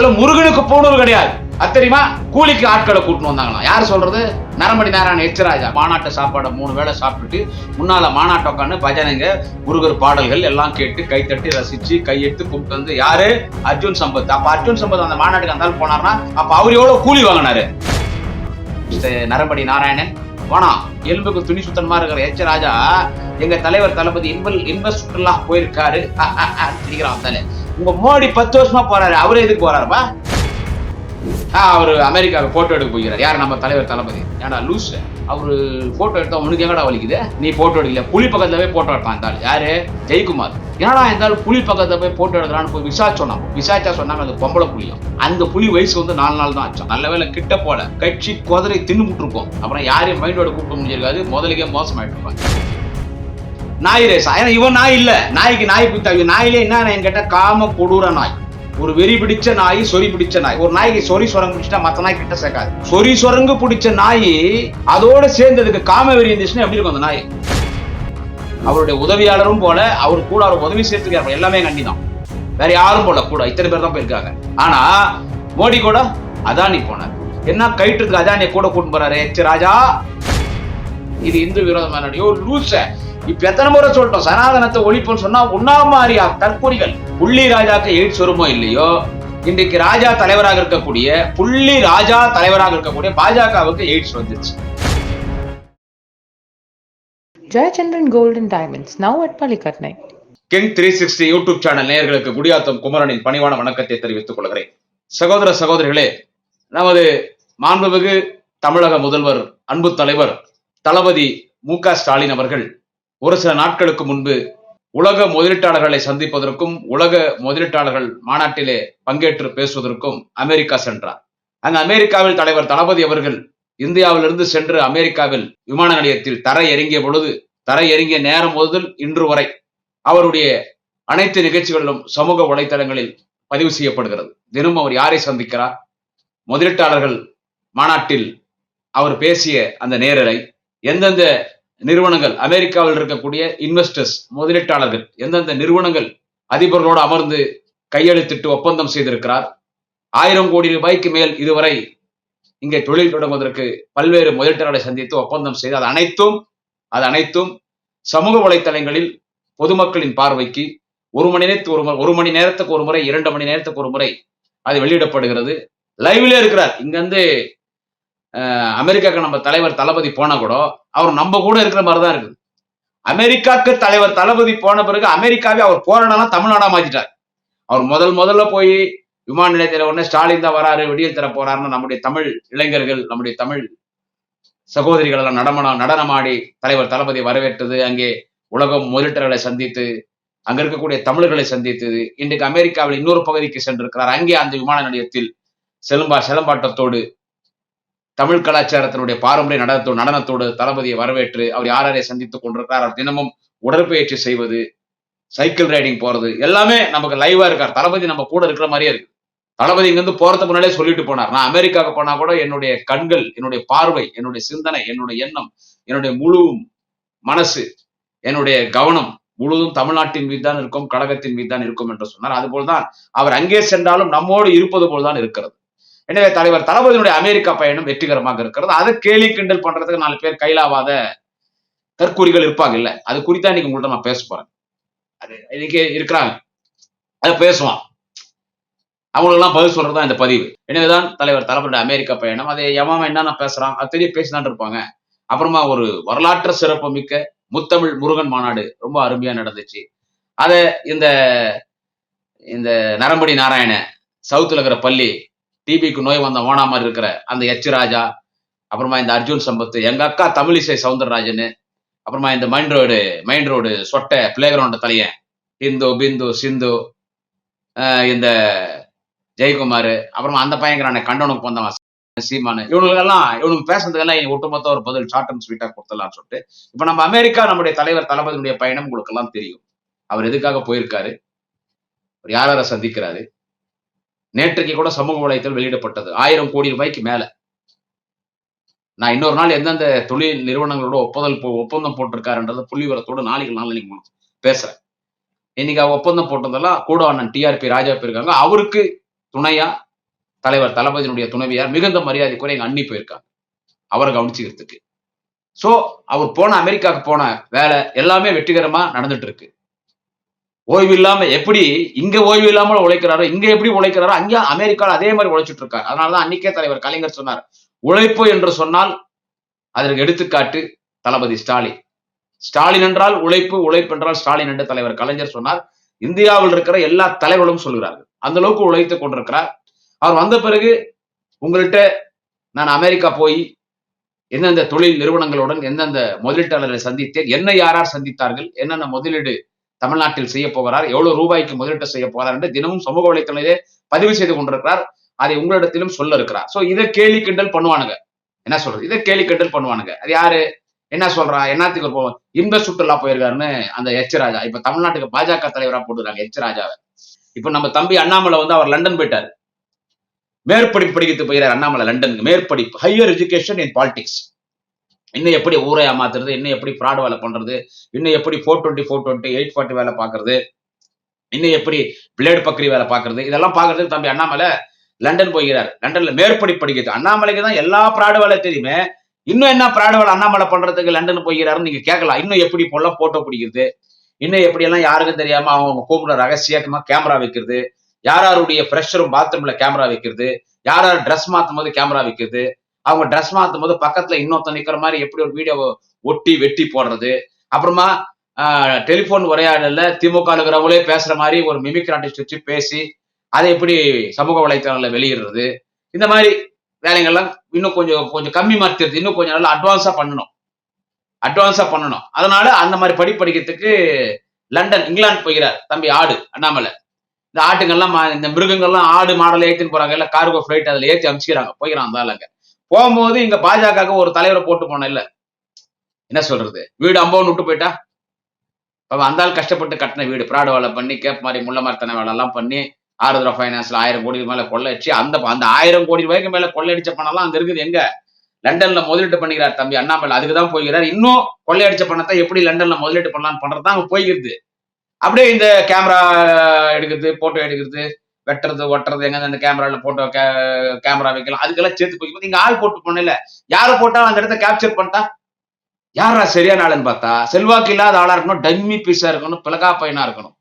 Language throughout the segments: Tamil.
முதல்ல முருகனுக்கு பூணூல் கிடையாது. அது தெரியுமா? கூலிக்கு ஆட்களை கூட்டின்னு வந்தாங்களாம். யாரு சொல்றது? நரம்படி நாராயண எச்சராஜா. மாநாட்டு சாப்பாடை 3 வேளை சாப்பிட்டுட்டு முன்னால மாநாட்ட உட்காந்து பஜனைங்க, முருகர் பாடல்கள் எல்லாம் கேட்டு கைத்தட்டி ரசிச்சு கையெடுத்து கூப்பிட்டு வந்து யாரு? அர்ஜுன் சம்பத். அப்ப அர்ஜுன் சம்பத் அந்த மாநாட்டுக்கு அந்த போனார்னா அப்ப அவர் எவ்வளவு கூலி வாங்கினாரு? நரம்படி நாராயணன் வானா எலும்புக்கு துணி சுத்தமா இருக்கிற எச்சராஜா எங்க தலைவர் தளபதி இன்ப சுற்றுலா போயிருக்காரு. உங்க மோடி 10 வருஷமா போறாரு, அவரே எதுக்கு போறாருப்பா? அவரு அமெரிக்காவுக்கு போட்டோ எடுக்க போகிறார். யார்? நம்ம தலைவர் தளபதி. ஏன்டா லூஸ், அவரு போட்டோ எடுத்தா உனக்கு எங்கடா வலிக்குது? நீ போட்டோ எடுக்கல. புலி பக்கத்துல போய் போட்டோ எடுப்பான் இருந்தாலும். யாரு? ஜெயக்குமார். ஏன்னா இருந்தாலும் புலி பக்கத்துல போய் போட்டோ எடுக்கிறான்னு போய் விசாரிச்சோம். விசாரிச்சா சொன்னாங்க அது பொம்பளை புலியும். அந்த புலி வயசு 4 நாள் தான் ஆச்சு. நல்ல வேலை கிட்ட போல கட்சி குதிரை தின்னு இருக்கோம். அப்புறம் யாரையும் மைண்டோட கூப்பிட முடிஞ்சிருக்காது. முதலுக்கே மோசமாயிட்டு இருப்பாங்க. நாய் ரேசா? ஏன்னா இவன் நாய் இல்ல, நாய்க்கு நாய் பிடித்தாங்க. நாயிலே என்ன என்கிட்ட காம கொடூர நாய், ஒரு வெறி பிடிச்ச நாய், சொறி பிடிச்ச நாய். ஒரு நாய்க்கு சொறி சொரங்கு பிடிச்சா மத்த நாய் கிட்ட சேர்க்காது. சொறி சொரங்கு பிடிச்ச நாய் அதோட சேர்ந்ததுக்கு காம வெறி இருந்துச்சுன்னா எப்படி இருக்கும் அந்த நாய்? அவருடைய உதவியாளரும் போல, அவர் கூட அவர் உதவி சேர்த்துக்காரு. எல்லாமே கண்டிதான், வேற யாரும் போல கூட. இத்தனை பேர் தான் போயிருக்காங்க. ஆனா மோடி கூட அதானி போனார். என்ன கைட்டுக்கு அதானியை கூட கூட்டு போறாரு. ராஜா இது இந்து விரோதமான லூச. இப்ப எத்தனை முறை சொல்லிட்டோம், சனாதனத்தை ஒழிப்புன்னு சொன்னா உண்ணா மாறியா தற்கொலைகள். புள்ளி ராஜாக்கு எய்ட்ஸ் வருமோ இல்லையோ, இன்றைக்கு ராஜா தலைவராக இருக்கக்கூடிய புள்ளி ராஜா தலைவராக இருக்கக்கூடிய பாஜகவுக்கு எய்ட்ஸ் வந்துச்சு. Jayachandran Gold and Diamonds, now at Palikatnai. King 360 YouTube channel நேயர்களுக்கு குடியாத்தம் குமரனின் பணிவான வணக்கத்தை தெரிவித்துக் கொள்கிறேன். சகோதர சகோதரிகளே, நமது மாண்புமிகு தமிழக முதல்வர் அன்பு தலைவர் தளபதி மு.க. ஸ்டாலின் அவர்கள் ஒரு சில நாட்களுக்கு முன்பு உலக முதலீட்டாளர்களை சந்திப்பதற்கும் உலக முதலீட்டாளர்கள் மாநாட்டிலே பங்கேற்று பேசுவதற்கும் அமெரிக்கா சென்றார். அங்கு அமெரிக்காவில் தலைவர் தளபதி அவர்கள் இந்தியாவிலிருந்து சென்று அமெரிக்காவில் விமான நிலையத்தில் தரை இறங்கிய நேரம் முதல் இன்று வரை அவருடைய அனைத்து நிகழ்ச்சிகளிலும் சமூக வலைதளங்களில் பதிவு செய்யப்படுகிறது. தினமும் அவர் யாரை சந்திக்கிறார், முதலீட்டாளர்கள் மாநாட்டில் அவர் பேசிய அந்த நேரலை, எந்தெந்த நிறுவனங்கள் அமெரிக்காவில் இருக்கக்கூடிய இன்வெஸ்டர்ஸ் முதலீட்டாளர்கள் எந்தெந்த நிறுவனங்கள் அதிபர்களோடு அமர்ந்து கையெழுத்திட்டு ஒப்பந்தம் செய்திருக்கிறார், 1000 கோடி ரூபாய்க்கு மேல் இதுவரை இங்கே தொழில் தொடங்குவதற்கு பல்வேறு முதலீட்டாளர்களை சந்தித்து ஒப்பந்தம் செய்து அது அனைத்தும் சமூக வலைத்தளங்களில் பொதுமக்களின் பார்வைக்கு ஒரு மணி நேரத்துக்கு ஒரு முறை 2 மணி நேரத்துக்கு ஒரு முறை அது வெளியிடப்படுகிறது. லைவ்ல இருக்கிறார். இங்க வந்து அமெரிக்காவுக்கு நம்ம தலைவர் தளபதி போனா கூட அவர் நம்ம கூட இருக்கிற மாதிரிதான் இருக்கு. அமெரிக்காவுக்கு தலைவர் தளபதி போன பிறகு அமெரிக்காவே அவர் போராடலாம் தமிழ்நாடா மாத்திட்டார். அவர் முதல்ல போய் விமான நிலையத்தில் உடனே ஸ்டாலின் தான் வராரு, விடியல் தர போறாருன்னு நம்முடைய தமிழ் இளைஞர்கள், நம்முடைய தமிழ் சகோதரிகள் எல்லாம் நடனமாடி தலைவர் தளபதி வரவேற்றது. அங்கே உலகம் முதலீட்டாளர்களை சந்தித்து அங்க இருக்கக்கூடிய தமிழர்களை சந்தித்தது. இன்றைக்கு அமெரிக்காவில் இன்னொரு பகுதிக்கு சென்றிருக்கிறார். அங்கே அந்த விமான நிலையத்தில் சிலம்பாட்டத்தோடு தமிழ் கலாச்சாரத்தினுடைய பாரம்பரிய நடனத்தோடு தளபதியை வரவேற்று அவர் யாரை சந்தித்துக் கொண்டிருக்கிறார். அவர் தினமும் உடற்பயிற்சி செய்வது, சைக்கிள் ரைடிங் போறது எல்லாமே நமக்கு லைவா இருக்கார். தளபதி நம்ம கூட இருக்கிற மாதிரியே இருக்கு. தளபதி இங்க இருந்து போறதுக்கு முன்னாலே சொல்லிட்டு போனார், நான் அமெரிக்காவுக்கு போனா கூட என்னுடைய கண்கள், என்னுடைய பார்வை, என்னுடைய சிந்தனை, என்னுடைய எண்ணம், என்னுடைய முழு மனசு, என்னுடைய கவனம் முழுவதும் தமிழ்நாட்டின் மீது தான் இருக்கும், கழகத்தின் மீது தான் இருக்கும் என்று சொன்னார். அதுபோல்தான் அவர் அங்கே சென்றாலும் நம்மோடு இருப்பது போல்தான் இருக்கிறது. எனவே தலைவர் தளபதியினுடைய அமெரிக்கா பயணம் வெற்றிகரமாக இருக்கிறது. அதை கேலி கிண்டல் பண்றதுக்கு 4 பேர் கைலாவாத தற்கூறிகள் இருப்பாங்க இல்ல, அது குறித்தா இன்னைக்கு உங்கள்கிட்ட நான் பேச போறேன். அது இன்னைக்கு இருக்கிறாங்க, அதை பேசுவான், அவங்களுக்கெல்லாம் பதில் சொல்றதுதான் இந்த பதிவு. எனவேதான் தலைவர் தளபதியுடைய அமெரிக்கா பயணம். அதை எவன் என்னென்ன பேசுறான் அது தெரிய பேசிதான் இருப்பாங்க. அப்புறமா ஒரு வரலாற்று சிறப்பு மிக்க முத்தமிழ் முருகன் மாநாடு ரொம்ப அருமையா நடந்துச்சு. அதை இந்த நரம்படி நாராயண சவுத்துல இருக்கிற பள்ளி டிபிக்கு நோய் வந்த ஓனா மாதிரி இருக்கிற அந்த ராஜா, அப்புறமா இந்த அர்ஜுன் சம்பத், எங்க அக்கா தமிழிசை சவுந்தரராஜன், அப்புறமா இந்த மைண்ட் ரோடு சொட்டை பிளே கிரவுண்ட் தலையன் இந்து பிந்து சிந்து, இந்த ஜெயக்குமார், அப்புறமா அந்த பையங்கிறான கண்டனுக்கு வந்தவன் சீமானு, இவனுக்கு பேசுறதுக்கெல்லாம் ஒட்டுமொத்த ஒரு பதில் ஷார்ட் அண்ட் ஸ்வீட்டா கொடுத்துடலாம்னு சொல்லிட்டு இப்ப நம்ம அமெரிக்கா நம்முடைய தலைவர் தளபதியுடைய பயணம் உங்களுக்கு எல்லாம் தெரியும். அவர் எதுக்காக போயிருக்காரு, அவர் யார சந்திக்கிறாரு. நேற்றைக்கு கூட சமூக வலைத்தளத்தில் வெளியிடப்பட்டது 1000 கோடி ரூபாய்க்கு மேல. நான் இன்னொரு நாள் எந்தெந்த தொழில் நிறுவனங்களோட ஒப்பந்தம் போட்டிருக்காருன்றத புள்ளிவரத்தோட நாளைக்கு பேசுறேன். இன்னைக்கு ஒப்பந்தம் போட்டதெல்லாம் கூட அண்ணன் டிஆர்பி ராஜா போயிருக்காங்க. அவருக்கு துணையா தலைவர் தளபதியினுடைய துணைவியார் மிகுந்த மரியாதைக்குரிய எங்க அண்ணி போயிருக்காங்க அவரை கவனிச்சுக்கிறதுக்கு. சோ அவர் போன அமெரிக்காவுக்கு போன வேலை எல்லாமே வெற்றிகரமா நடந்துட்டு இருக்கு. ஓய்வு இல்லாம எப்படி இங்க ஓய்வு இல்லாமல் உழைக்கிறாரோ, இங்க எப்படி உழைக்கிறாரோ அங்க அமெரிக்கால அதே மாதிரி உழைச்சிட்டு இருக்காரு. அதனாலதான் அன்னைக்கே தலைவர் கலைஞர் சொன்னார், உழைப்பு என்று சொன்னால் அதற்கு எடுத்துக்காட்டு தளபதி ஸ்டாலின். ஸ்டாலின் என்றால் உழைப்பு, உழைப்பு என்றால் ஸ்டாலின் என்று தலைவர் கலைஞர் சொன்னார். இந்தியாவில் இருக்கிற எல்லா தலைவர்களும் சொல்கிறார்கள். அந்த அளவுக்கு உழைத்துக் கொண்டிருக்கிறார். அவர் வந்த பிறகு உங்கள்கிட்ட நான் அமெரிக்கா போய் எந்தெந்த தொழில் நிறுவனங்களுடன் எந்தெந்த முதலீட்டாளர்களை சந்தித்தேன், என்ன யார் யார் சந்தித்தார்கள், என்னென்ன முதலீடு தமிழ்நாட்டில் செய்ய போகிறார், எவ்வளவு ரூபாய்க்கு முதலீட்டு செய்ய போகிறார் என்று தினமும் சமூக வலைத்தளத்திலே பதிவு செய்து கொண்டிருக்கிறார். அதை உங்களிடத்திலும் சொல்ல இருக்கிறார். சோ இதை கேலி கிண்டல் பண்ணுவானுங்க. என்ன சொல்றது, இதை கேலி கிண்டல் பண்ணுவானுங்க. அது யாரு என்ன சொல்றா, என்னத்துக்கு போவோம், இன்ப சுற்றுலா போயிருக்காருன்னு அந்த எச் ராஜா இப்ப தமிழ்நாட்டுக்கு பாஜக தலைவரா போட்டுருக்காங்க எச் ராஜாவை. இப்ப நம்ம தம்பி அண்ணாமலை வந்து அவர் லண்டன் போயிட்டாரு, மேற்படிப்பு படிக்கிறது போயிறாரு அண்ணாமலை லண்டனுக்கு, மேற்படிப்பு ஹையர் எஜுகேஷன் இன் பாலிடிக்ஸ். இன்னும் எப்படி ஊரை ஏமாத்துறது, இன்னும் எப்படி ஃப்ராட் வேலை பண்றது, இன்னும் எப்படி 420 420 840 வேலை பாக்குறது, இன்னும் எப்படி பிளேடு பக்கரி வேலை பாக்குறது, இதெல்லாம் பாக்குறதுக்கு தம்பி அண்ணாமலை லண்டன் போகிறார். லண்டன்ல மேற்படிப்பு படிக்கிறது. அண்ணாமலைக்கு தான் எல்லா ஃப்ராட் வேலை தெரியுமே, இன்னும் என்ன ஃப்ராட் வேலை அண்ணாமலை பண்றதுக்கு லண்டன் போகிறாருன்னு நீங்க கேட்கலாம். இன்னும் எப்படி போல போட்டோ பிடிக்கிறது, இன்னும் எப்படி எல்லாம் யாருக்கும் தெரியாம அவங்க கூப்பிட ரகசியமா கேமரா வைக்கிறது, யார் யாருடைய ஃப்ரெஷரும் பாத்ரூம்ல கேமரா வைக்கிறது, யார் யார் ட்ரெஸ் மாத்தும் போது கேமரா வைக்கிறது, அவங்க ட்ரெஸ் மாத்தும் போது பக்கத்துல இன்னொருத்த நிக்கிற மாதிரி எப்படி ஒரு வீடியோ ஒட்டி வெட்டி போடுறது, அப்புறமா டெலிபோன் உரையாடல திமுக இருக்கிறவங்களே பேசுற மாதிரி ஒரு மிமிக் ஆர்டிஸ்ட் வச்சு பேசி அதை எப்படி சமூக வலைத்தளங்களை வெளியிடுறது, இந்த மாதிரி வேலைகள்லாம் இன்னும் கொஞ்சம் கொஞ்சம் கம்மி மாத்துறது, இன்னும் கொஞ்சம் நல்லா அட்வான்ஸா பண்ணணும். அதனால அந்த மாதிரி படிக்கிறதுக்கு லண்டன் இங்கிலாந்து போகிறார் தம்பி அண்ணாமலை. இந்த ஆட்டுங்கள்லாம் இந்த மிருகங்கள்லாம் ஆடு மாடல ஏத்தின்னு போறாங்க, இல்ல கார்கோ பிளைட் அதுல ஏத்தி அனுப்பிச்சுக்கிறாங்க, போயிடறான் அந்த ஆளுங்க. போகும்போது இங்க பாஜக ஒரு தலைவரை போட்டு போன இல்ல, என்ன சொல்றது, வீடு அம்பவன் விட்டு போயிட்டா அந்த ஆள் கஷ்டப்பட்டு கட்டின வீடு பிராடு வேலை பண்ணி கேப் மாதிரி முள்ள மரத்தனை வேலை எல்லாம் பண்ணி ஆருத்ரா பைனான்ஸ்ல 1000 கோடி மேல கொள்ளடிச்சு அந்த 1000 கோடி ரூபாய்க்கு மேல கொள்ளையடிச்ச பணம் அங்க இருக்குது எங்க, லண்டன்ல முதலீட்டு பண்ணிக்கிறார் தம்பி அண்ணாமலை. அதுக்குதான் போகிறார். இன்னும் கொள்ளையடிச்ச பணத்தை எப்படி லண்டன்ல முதலீட்டு பண்ணலாம்னு பண்றதுதான் அங்க போய்கிறது. அப்படியே இந்த கேமரா எடுக்கிறது, போட்டோ எடுக்கிறது, வெட்டுறது ஒட்டுறது, எங்க அந்த கேமரால போட்டோ கேமரா வைக்கலாம், அதுக்கெல்லாம் சேர்த்து போய் நீங்க ஆள் போட்டு போனல, யாரை போட்டாலும் அந்த இடத்த கேப்சர் பண்ணிட்டா யாரா சரியான ஆளுன்னு பார்த்தா செல்வாக்கு இல்லாத ஆளா இருக்கணும், டம்மி பீஸா இருக்கணும், பிளகா பையனா இருக்கணும்.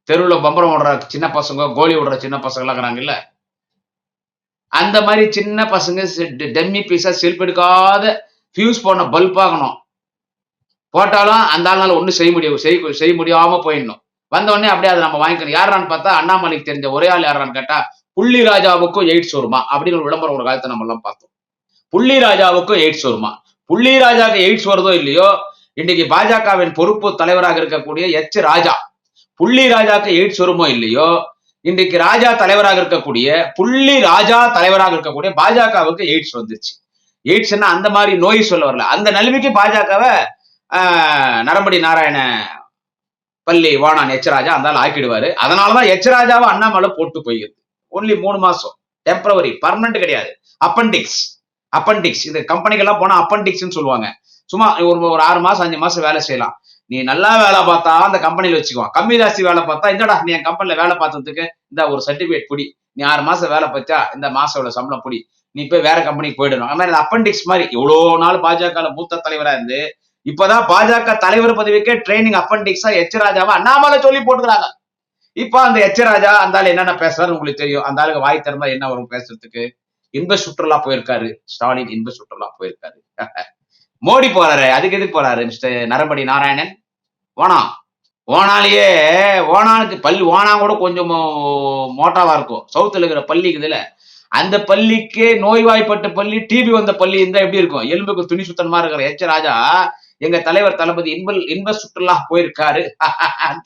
தெருவில் பம்பரம் விடுற சின்ன பசங்க, கோலி விடுற சின்ன பசங்க எல்லாம் இருக்கிறாங்கல்ல, அந்த மாதிரி சின்ன பசங்க டம்மி பீஸா செல்ஃப் எடுக்காத ஃபியூஸ் போன பல்ப் ஆகணும். போட்டாலும் அந்த ஆளால ஒன்றும் செய்ய முடியாம போயிடணும். வந்த உடனே அப்படியே அதை நம்ம வாங்கிக்கணும். யாரான்னு பார்த்தா அண்ணாமலைக்கு தெரிஞ்ச ஒரே ஆள் யாரான்னு கேட்டா புள்ளி ராஜாவுக்கும் எய்ட்ஸ் வருமா அப்படின்னு ஒரு விளம்பரம் ஒரு காலத்தை நம்ம எல்லாம் பார்த்தோம். புள்ளி ராஜாவுக்கும் எய்ட்ஸ் வருமா, புள்ளி ராஜாவுக்கு எய்ட்ஸ் வருதோ இல்லையோ, இன்னைக்கு பாஜகவின் பொறுப்பு தலைவராக இருக்கக்கூடிய எச் ராஜா, புள்ளி ராஜாக்கு எய்ட்ஸ் வருமோ இல்லையோ, இன்றைக்கு ராஜா தலைவராக இருக்கக்கூடிய புள்ளி ராஜா தலைவராக இருக்கக்கூடிய பாஜகவுக்கு எய்ட்ஸ் வந்துச்சு. எய்ட்ஸ்னா அந்த மாதிரி நோய் சொல்ல வரல, அந்த நிலைமைக்கு பாஜகவை நரம்படி நாராயண பள்ளி வாணான் எச் ராஜா அந்த ஆக்கிடுவாரு. அதனாலதான் எச் ராஜாவை அண்ணாமலை போட்டு போயிருக்கு. ஒன்லி 3 மாசம் டெம்பரவரி, பர்மனன்ட் கிடையாது. அப்பண்டிக்ஸ் இந்த கம்பெனிக்கெல்லாம் போனா அப்பண்டிக்ஸ்ன்னு சொல்லுவாங்க. சும்மா ஒரு 6 மாசம் 5 மாசம் வேலை செய்யலாம். நீ நல்லா வேலை பார்த்தா அந்த கம்பெனில வச்சுக்குவான், கம்மி ராசி வேலை பார்த்தா இந்தடா நீ என் கம்பெனில வேலை பார்த்ததுக்கு இந்த ஒரு சர்டிபிகேட் புடி, நீ 6 மாசம் வேலை பார்த்தா இந்த மாசம் எவ்வளவு சம்பளம் புடி, நீ போய் வேற கம்பெனிக்கு போயிடணும். அந்த மாதிரி அப்பண்டிக்ஸ் மாதிரி எவ்வளவு நாள் பாஜக மூத்த தலைவரா இருந்து இப்பதான் பாஜக தலைவர் பதவிக்கே ட்ரைனிங் அப்பண்டிக்ஸா எச் ராஜாவை அண்ணாமலை சொல்லி போட்டுக்கிறாங்க. இப்ப அந்த எச் ராஜா அந்த ஆள் என்னென்ன பேசுறாரு உங்களுக்கு தெரியும். அந்த ஆளுக்கு வாய் திறந்தா என்ன வரும் பேசுறதுக்கு. இன்ப சுற்றுலா போயிருக்காரு ஸ்டாலின், இன்ப சுற்றுலா போயிருக்காரு. மோடி போறாரு, அதுக்கு எதுக்கு போறாரு மிஸ்டர் நரம்படி நாராயணன்? ஓனாலேயே ஓனானுக்கு பள்ளி ஓனா கூட கொஞ்சம் மோட்டாவா இருக்கும். சவுத்துல இருக்கிற பள்ளிக்குதுல, அந்த பள்ளிக்கே நோய்வாய்ப்பட்ட பள்ளி, டிபி வந்த பள்ளி இருந்தா எப்படி இருக்கும், எலும்புக்கு துணி சுத்தமா இருக்கிற எச் ராஜா எங்க தலைவர் தளபதி இன்ப சுற்றுலா போயிருக்காரு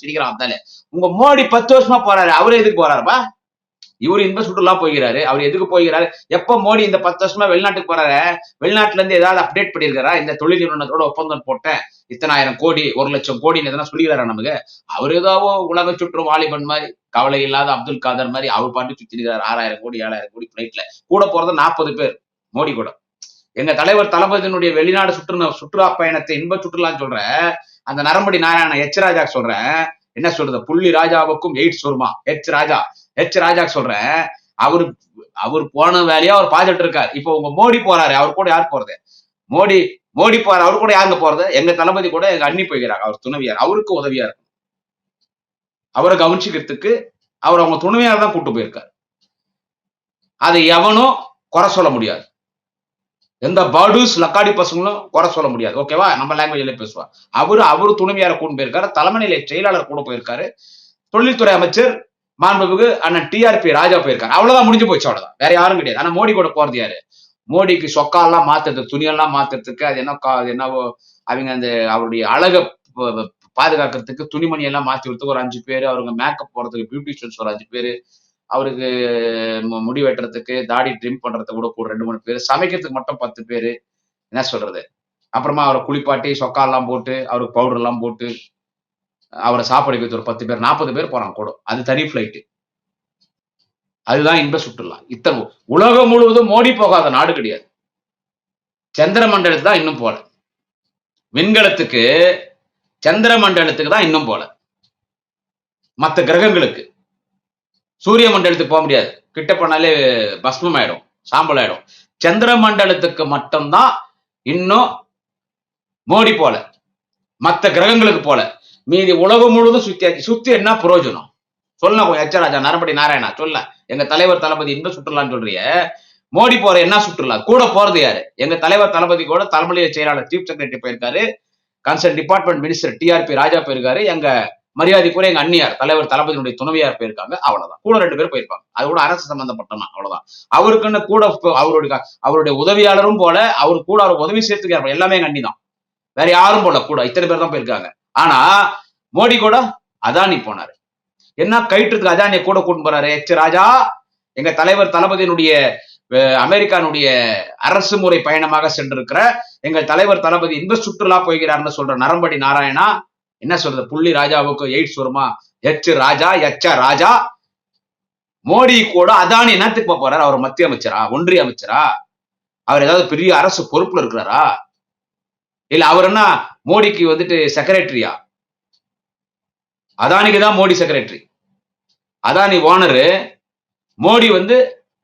சிரிக்கிறான். உங்க மோடி 10 வருஷமா போறாரு, அவரு எதுக்கு போறாருப்பா? இவரு இன்ப சுற்றுலா போகிறாரு, அவர் எதுக்கு போகிறாரு? எப்ப மோடி இந்த 10 வருஷமா வெளிநாட்டுக்கு போறாரு, வெளிநாட்டுல இருந்து ஏதாவது அப்டேட் பண்ணிருக்காரா? இந்த தொழில் நிறுவனத்தோட ஒப்பந்தம் போட்டேன், இத்தனை 1000 கோடி 1 லட்சம் கோடின்னு எதனா சொல்லிக்கிறாரா நமக்கு? அவர் ஏதாவது உலக சுற்றும் வாலிபன் மாதிரி, கவலை இல்லாத அப்துல் காதர் மாதிரி அவர் பாட்டு சுத்திருக்காரு. 6000 கோடி 7000 கோடி பிளைட்ல கூட போறது 40 பேர் மோடி கூட. எங்க தலைவர் தளபதியினுடைய வெளிநாடு சுற்றுலா பயணத்தை இன்ப சுற்றுலான்னு சொல்ற அந்த நரம்படி நாராயண எச் ராஜா சொல்றேன். என்ன சொல்றது, புள்ளி ராஜாவுக்கும் எய்ட்ஸ் வருமா? எச் ராஜா சொல்றேன். அவரு அவர் போன வேலையா அவர் பார்த்துட்டு இருக்காரு. இப்போ உங்க மோடி போறாரு, அவர் கூட யார் போறது? மோடி மோடி போறாரு, அவர் கூட யாருங்க போறது? எங்க தளபதி கூட எங்க அண்ணி போய்கிறாங்க, அவர் துணைவியார். அவருக்கு உதவியா இருக்கு, அவரை கவனிச்சுக்கிறதுக்கு அவர் அவங்க துணைவியார் தான் கூட்டு போயிருக்காரு. அதை எவனும் குறை சொல்ல முடியாது. எந்த பாடுஸ் லக்காடி பசங்களும் குறை சொல்ல முடியாது. ஓகேவா? நம்ம லாங்குவேஜ்ல பேசுவா. அவரு துணைவியார கூட்டு போயிருக்காரு, தலைமை நிலை செயலாளர் கூட போயிருக்காரு, தொழில்துறை அமைச்சர் மாண்புமிகு அண்ணன் டிஆர்பி ராஜா போயிருக்காரு. அவ்வளவுதான், முடிஞ்சு போச்சு, அவ்வளவுதான். வேற யாரும் கிடையாது. ஆனா மோடி கூட போறது யாரு? மோடிக்கு சொக்காலாம் மாத்துறதுக்கு, துணியெல்லாம் மாத்துறதுக்கு, அது என்னவோ அவங்க அந்த அவருடைய அழக பாதுகாக்கிறதுக்கு துணிமணி எல்லாம் மாத்தி விடுறதுக்கு ஒரு 5 பேரு, அவருங்க மேக்கப் போறதுக்கு பியூட்டிஷியன்ஸ் ஒரு 5 பேரு, அவருக்கு முடி வெட்டுறதுக்கு, தாடி ட்ரிம் பண்றதுக்கு கூட 2, 3 பேரு, சமைக்கிறதுக்கு மட்டும் 10 பேரு. என்ன சொல்றது? அப்புறமா அவரை குளிப்பாட்டி சொக்காலாம் போட்டு, அவருக்கு பவுடர் எல்லாம் போட்டு, அவரை சாப்பாடு வைக்கிறது ஒரு 10 பேர், 40 பேர் போறாங்க கூட. அது தனி பிளைட். அதுதான் இன்ப சுற்றுலா. இத்தனை உலகம் முழுவதும் மோடி போகாத நாடு கிடையாது. சந்திர மண்டலத்துக்கு தான் இன்னும் போல. விண்கலத்துக்கு, சந்திர மண்டலத்துக்கு தான் இன்னும் போல. மற்ற கிரகங்களுக்கு, சூரிய மண்டலத்துக்கு போக முடியாது. கிட்ட போனாலே பஸ்மம் ஆயிடும், சாம்பல் ஆயிடும். சந்திர மண்டலத்துக்கு மட்டும்தான் இன்னும் மோடி போல, மற்ற கிரகங்களுக்கு போல. மீதி உலகம் முழுவதும் சுத்தி என்ன பிரயோஜனம்? சொல்ல கொஞ்சம் எச்சராஜா, நரம்படி நாராயணா சொல்ல. எங்க தலைவர் தளபதி இன்ப சுற்றுலான்னு சொல்றிய, மோடி போற என்ன சுற்றுலா? கூட போறது யாரு? எங்க தலைவர் தளபதி கூட தலைமை செயலாளர் சீஃப் செக்ரட்டரி போயிருக்காரு, கன்சர்ன் டிபார்ட்மெண்ட் மினிஸ்டர் டிஆர்பி ராஜா போயிருக்காரு, எங்க மரியாதைக்குரிய எங்க அண்ணியார் தலைவர் தளபதியினுடைய துணைவியார் போயிருக்காங்க. அவ்வளவுதான். கூட 2 பேர் போயிருப்பாங்க. அது கூட அரசு சம்பந்தப்பட்டனா, அவ்வளவுதான். அவருக்குன்னு கூட அவருடைய உதவியாளரும் போல, அவரு கூட அவர் உதவி சேர்த்துக்காரு, எல்லாமே எங்க அண்ணி தான். வேற யாரும் போல கூட. இத்தனை பேர் தான் போயிருக்காங்க. ஆனா மோடி கூட அதானி போனாரு. என்ன கயிற்றுக்கு அதானியை கூட கூட்டு போறாரு? எச் ராஜா, எங்க தலைவர் தளபதியினுடைய அமெரிக்கானுடைய அரசு முறை பயணமாக சென்றிருக்கிற எங்கள் தலைவர் தளபதி இன்ப சுற்றுலா போகிறார்னு சொல்ற நரம்படி நாராயணா, என்ன சொல்றது? புள்ளி ராஜாவுக்கு எய்ட்ஸ் வருமா? எச் ராஜா மோடி கூட அதானி என்னத்துக்கு போறாரு? அவர் மத்திய அமைச்சரா, ஒன்றிய அமைச்சரா? அவர் ஏதாவது பெரிய அரசு பொறுப்புல இருக்கிறாரா? இல்ல அவர் என்ன மோடிக்கு வந்துட்டு செக்ரட்டரியா? அதானிக்கு தான் மோடி செக்ரட்டரி. அதானி ஓனரு, மோடி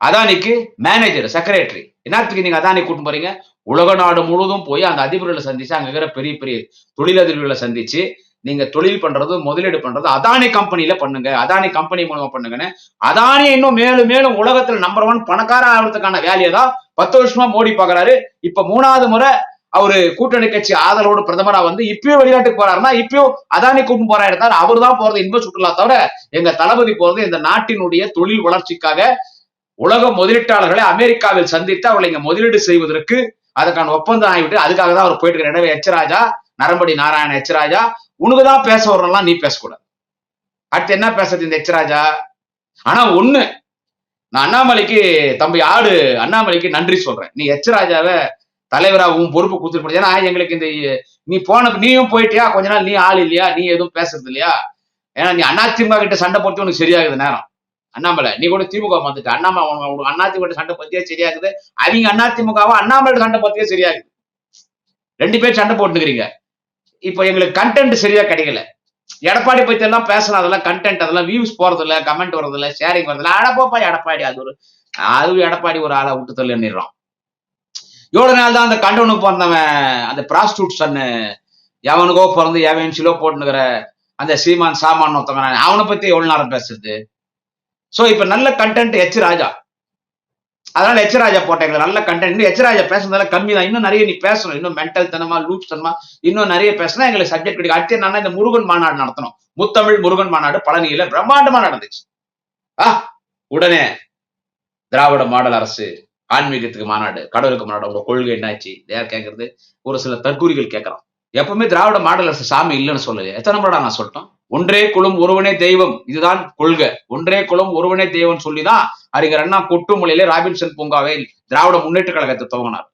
அதானிக்கு மேனேஜர், செக்ரட்டரி. என்னத்துக்கு நீங்க அதானி கூட்டு போறீங்க? உலக நாடு முழுவதும் போய் அந்த அதிபர்களை சந்திச்சு, அங்க இருக்கிற பெரிய பெரிய தொழிலதிபர்களை சந்திச்சு, நீங்க தொழில் பண்றது, முதலீடு பண்றது அதானி கம்பெனில பண்ணுங்க, அதானி கம்பெனி மூலமா பண்ணுங்கன்னு அதானியை இன்னும் மேலும் மேலும் உலகத்துல நம்பர் 1 பணக்கார ஆகிறதுக்கான வேலையை தான் 10 வருஷமா மோடி பாக்குறாரு. இப்ப 3வது முறை அவரு கூட்டணி கட்சி ஆதரவோடு பிரதமரா இப்பயும் வெளிநாட்டுக்கு போறாருன்னா, இப்பயும் அதானி கூட்டு போறா எடுத்தாரு. அவர் தான் போறது இன்ப சுற்றுலா, தவிர எங்க தளபதி போறது இந்த நாட்டினுடைய தொழில் வளர்ச்சிக்காக, உலக முதலீட்டாளர்களை அமெரிக்காவில் சந்தித்து அவர்களை இங்க முதலீடு செய்வதற்கு அதுக்கான ஒப்பந்தம் ஆகிவிட்டு அதுக்காக தான் அவர் போயிட்டு இருக்கிற. எனவே எச் ராஜா, நரம்படி நாராயண எச் ராஜா, உனக்குதான் பேச வரலாம், நீ பேசக்கூடாது. அடுத்து என்ன பேசுறது இந்த எச் ராஜா? ஆனா ஒண்ணு, நான் அண்ணாமலைக்கு தம்பி ஆடு அண்ணாமலைக்கு நன்றி சொல்றேன். நீ எச் ராஜாவை தலைவரா உன் பொறுப்பு கொடுத்துட்டு, ஏன்னா எங்களுக்கு இந்த நீயும் போயிட்டியா, கொஞ்ச நாள் நீ ஆள் இல்லையா, நீ எதுவும் பேசுறது இல்லையா? ஏன்னா நீ அதிமுக கிட்ட சண்டை போட்டு உனக்கு சரியாகுது நேரம். அண்ணாமலை, நீ கூட திமுக வந்துட்டு அதிமுக கிட்ட சண்டை பத்தியே சரியாகுது, அவங்க அதிமுகவா அண்ணாமலை சண்டை பத்தியே சரியாகுது. 2 பேர் சண்டை போட்டுக்கிறீங்க. இப்ப எங்களுக்கு கண்டென்ட் சரியா கிடைக்கல. எடப்பாடி பத்தி எல்லாம் பேசலாம், அதெல்லாம் கண்டென்ட், அதெல்லாம் வியூஸ் போறது இல்ல, கமெண்ட் வரது இல்ல, ஷேரிங் வரது இல்ல. அடப்போப்பா எடப்பாடி, அது எடப்பாடி ஒரு ஆளை விட்டு தள்ளி எண்ணிடுறான். எவ்வளவு நாள் தான் அந்த கண்டவனுக்கு பிறந்தவன், அந்த பிராஸ்டியூட் சன்னு எவனுக்கோ பிறந்து எவன்சிலோ போட்டுனுக்கிற அந்த சீமான் சாமான் ஒருத்தவன், அவனை பத்தி எவ்வளவு நேரம் பேசுறது? சோ இப்ப நல்ல கண்டென்ட் எச் ராஜா, அதனால எச் ராஜா போட்டேன் நல்ல கண்டென்ட். எச் ராஜா பேசுறதால கம்மி தான். இன்னும் நிறைய நீ பேசணும், இன்னும் மென்டல் தனமா, லூப் தனமா இன்னும் நிறைய பேசினா எங்களுக்கு சப்ஜெக்ட் கிடைக்கும். அடுத்து என்னன்னா, இந்த முருகன் மாநாடு நடத்தணும். முத்தமிழ் முருகன் மாநாடு பழனியில பிரம்மாண்டமா நடந்துச்சு. உடனே திராவிட மாடல் அரசு ஆன்மீகத்துக்கு மாநாடு, கடவுளுக்கு மாநாடு, உங்க கொள்கை என்னாச்சு யார் கேட்கறது? ஒரு சில தற்கூரிகள் கேட்கறான். எப்பவுமே திராவிட மாடல் அரசு சாமி இல்லைன்னு சொல்லலையே, எத்தனை முறை நான் சொல்லிட்டோம்? ஒன்றே குலம் ஒருவனே தெய்வம், இதுதான் கொள்கை. ஒன்றே குலம் ஒருவனே தெய்வம் சொல்லிதான் அறிஞர் அண்ணா கொட்டுமலையிலே ராபின்சன் பூங்காவை திராவிட முன்னேற்ற கழகத்தை துவங்கினார்.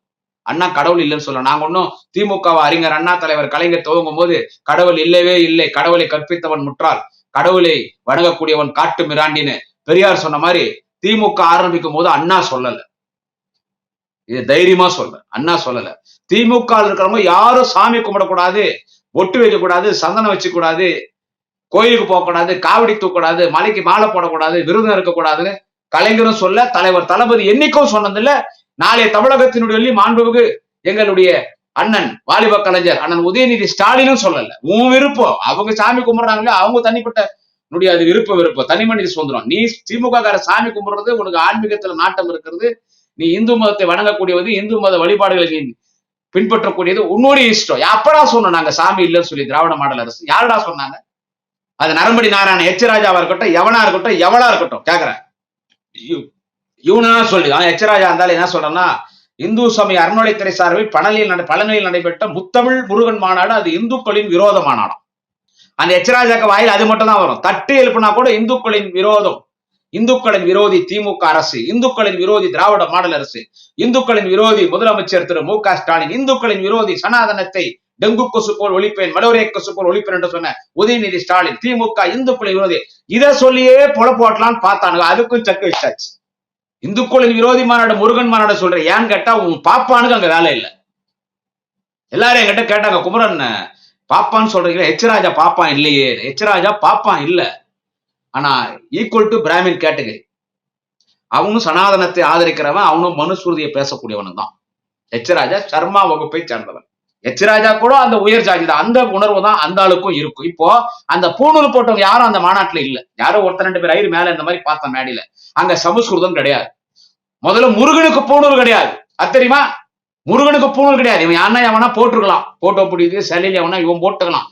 அண்ணா கடவுள் இல்லைன்னு சொல்ல, நாங்க ஒன்னும் திமுக அறிஞர் அண்ணா தலைவர் கலைஞர் துவங்கும் போது கடவுள் இல்லவே இல்லை, கடவுளை கற்பித்தவன் முற்றாள், கடவுளை வணங்கக்கூடியவன் காட்டு மிராண்டின்னு பெரியார் சொன்ன மாதிரி திமுக ஆரம்பிக்கும் போது அண்ணா சொல்லல. இது தைரியமா சொல்ல, அண்ணா சொல்லல. திமுக இருக்கிறவங்க யாரும் சாமி கும்பிடக்கூடாது, ஒட்டு வைக்க கூடாது, சந்தனம் வச்சுக்க கூடாது, கோயிலுக்கு போக கூடாது, காவடி தூக்கூடாது, மலைக்கு மாலை போடக்கூடாது, விருதம் இருக்கக்கூடாதுன்னு கலைஞரும் சொல்ல, தலைவர் தளபதி என்னைக்கும் சொன்னதில்ல. நாளைய தமிழகத்தினுடைய மாண்புமிகு எங்களுடைய அண்ணன் வாலிப கலைஞர் அண்ணன் உதயநிதி ஸ்டாலினும் சொல்லல. உன் விருப்பம், அவங்க சாமி கும்பிடுறாங்களே, அவங்க தனிப்பட்ட அது விருப்பம் தனி மனித சுதந்திரம். நீ திமுக கார சாமி கும்பிடுறது, உனக்கு ஆன்மீகத்துல நாட்டம் இருக்கிறது, நீ இந்து மதத்தை வணங்கக்கூடியது, இந்து மத வழிபாடுகளை நீ பின்பற்றக்கூடியது உன்னுடைய இஷ்டம். எப்படா சொன்னோம் நாங்க சாமி இல்லைன்னு சொல்லி திராவிட மாடல் அரசு? யாருடா சொன்னாங்க? அது நரம்படி நாராயண எச்சராஜாவா இருக்கட்டும், எவனா இருக்கட்டும், எவளா இருக்கட்டும் கேக்குறேன். இவனா சொல்லி எச்சராஜா இருந்தாலும் என்ன சொல்றேன்னா, இந்து சமய அறநிலைத்துறை சார்பில் பழனியில் நடைபெற்ற முத்தமிழ் முருகன் மாநாடு அது இந்துக்களின் விரோத மாநாடம். அந்த எச்சராஜாக்கு வாயில் அது மட்டும் தான் வரும். தட்டு எழுப்புனா கூட இந்துக்களின் விரோதம், இந்துக்களின் விரோதி திமுக அரசு, இந்துக்களின் விரோதி திராவிட மாடல் அரசு, இந்துக்களின் விரோதி முதலமைச்சர் திரு மு க ஸ்டாலின், இந்துக்களின் விரோதி சனாதனத்தை டெங்கு கொசு போல் ஒழிப்பேன், மலேரியா கொசு போல் ஒழிப்பேன் என்று சொன்ன உதயநிதி ஸ்டாலின், திமுக இந்துக்களின் விரோதி. இதை சொல்லியே பொழப்போட்டலான்னு பார்த்தானுங்க. அதுக்கும் செக் வச்சாச்சு. இந்துக்களின் விரோதி மாநாடு முருகன் மாநாடு சொல்ற. ஏன்னு கேட்டா உன் பாப்பானுக்கு அங்க வேலை இல்லை. எல்லாரும் என்கிட்ட கேட்டாங்க, குமரன் பாப்பான்னு சொல்றீங்க, எச்சராஜா பாப்பான் இல்லையே. எச்சராஜா பாப்பான் இல்ல, ஆனா ஈக்குவல் டு பிராமின் கேட்டகரி. அவனும் சனாதனத்தை ஆதரிக்கிறவன், அவனும் மனுஸ்ருதியை பேசக்கூடியவனு தான். எச்சராஜா சர்மா வகுப்பை சேர்ந்தவன். எச்சராஜா கூட அந்த உயர் ஜாதி தான். அந்த உணர்வு தான் அந்த ஆளுக்கும் இருக்கும். இப்போ அந்த பூணூல் போட்டவங்க யாரும் அந்த மாநாட்டுல இல்ல. யாரோ ஒருத்தர் 2 பேர் ஐயர் மேல இந்த மாதிரி பார்த்த மேடையில. அங்க சமஸ்கிருதம் கிடையாது. முதல்ல முருகனுக்கு பூணூல் கிடையாது, அது தெரியுமா? முருகனுக்கு பூணூல் கிடையாது. இவன் யாருன்னா எவனா போட்டிருக்கலாம், போட்டோ பிடிக்குது செல்லில் எவனா இவன் போட்டுக்கலாம்.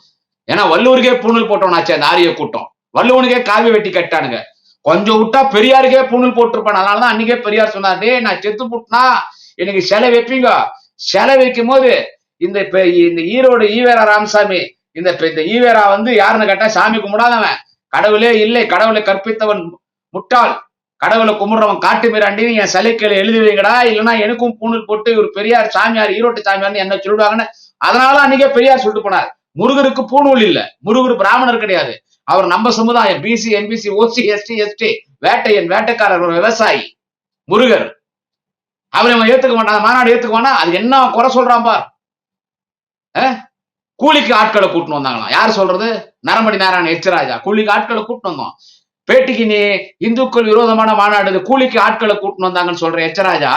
ஏன்னா வள்ளுவருக்கே பூணூல் போட்டவனாச்சு அந்த ஆரிய கூட்டம். வள்ளுவனுக்கே காவி வெட்டி கட்டானுங்க. கொஞ்சம் விட்டா பெரியாருக்கே பூணூல் போட்டிருப்பான். அதனாலதான் அன்னைக்கே பெரியார் சொன்னார், டே நான் செத்து புட்டுனா எனக்கு சிலை வைப்பீங்க. சிலை வைக்கும் போது இந்த ஈரோடு ஈவேரா ராமசாமி, இந்த ஈவேரா யாருன்னு கேட்டா சாமி கும்பிடாதவன், கடவுளே இல்லை, கடவுளை கற்பித்தவன் முட்டாள், கடவுளை கும்பிடுறவன் காட்டு மீறாண்டின்னு என் சிலைக்களை எழுதி வைங்கடா, இல்லைன்னா எனக்கும் பூணூல் போட்டு ஒரு பெரியார் சாமியார், ஈரோட்டு சாமியார்னு என்ன சொல்லுவாங்கன்னு. அதனால அன்னைக்கே பெரியார் சொல்லிட்டு போனார், முருகருக்கு பூணூல் இல்ல, முருகர் பிராமணர் கிடையாது, அவர் நம்ம சமுதாயம், பிசி என்பிசி ஓசி எஸ்டி எஸ்டி, வேட்டையன் வேட்டைக்காரர், ஒரு விவசாயி முருகர். அவரை ஏத்துக்க மாட்டான், மாநாடு ஏத்துக்க மாட்டான். அது என்ன குறை சொல்றான் பார். கூலிக்கு ஆட்களை கூட்டின்னு வந்தாங்களாம். யார் சொல்றது? நரம்படி நாராயண எச்சராஜா. கூலிக்கு ஆட்களை கூட்டின்னு வந்தோம். பேட்டிக்கு நீ இந்துக்கள் விரோதமான மாநாடு கூலிக்கு ஆட்களை கூட்டின்னு வந்தாங்கன்னு சொல்ற எச்சராஜா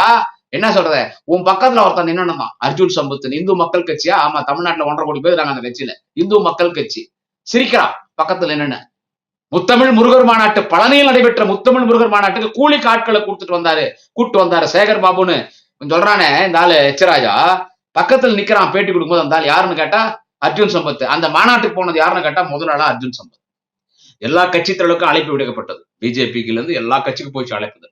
என்ன சொல்ற? உன் பக்கத்துல ஒருத்தன் நின்னுதான் அர்ஜுன் சம்பத், இந்து மக்கள் கட்சியா? ஆமா, தமிழ்நாட்டுல 1.5 கோடி பேர் இருக்காங்க அந்த கட்சியில, இந்து மக்கள் கட்சி. சிரிக்கிறான் பக்கத்துல என்னன்னு. முத்தமிழ் முருகர் மாநாட்டு, பழனியில் நடைபெற்ற முத்தமிழ் முருகர் மாநாட்டுக்கு கூலிக்கு ஆட்களை கூட்டு வந்தாரு சேகர் பாபுன்னு சொல்றானே இந்த ஆளு எச்சராஜா. பக்கத்துல நிக்கிறான் பேட்டி கொடுக்கும்போது. அந்த ஆள் யாருன்னு கேட்டா அர்ஜுன் சம்பத். அந்த மாநாட்டுக்கு போனது யாருன்னு கேட்டா முதல் ஆளா அர்ஜுன் சம்பத். எல்லா கட்சி தலைவருக்கும் அழைப்பு விடுக்கப்பட்டது. பிஜேபிக்கு இருந்து எல்லா கட்சிக்கும் போயிடுச்சு அழைப்புது.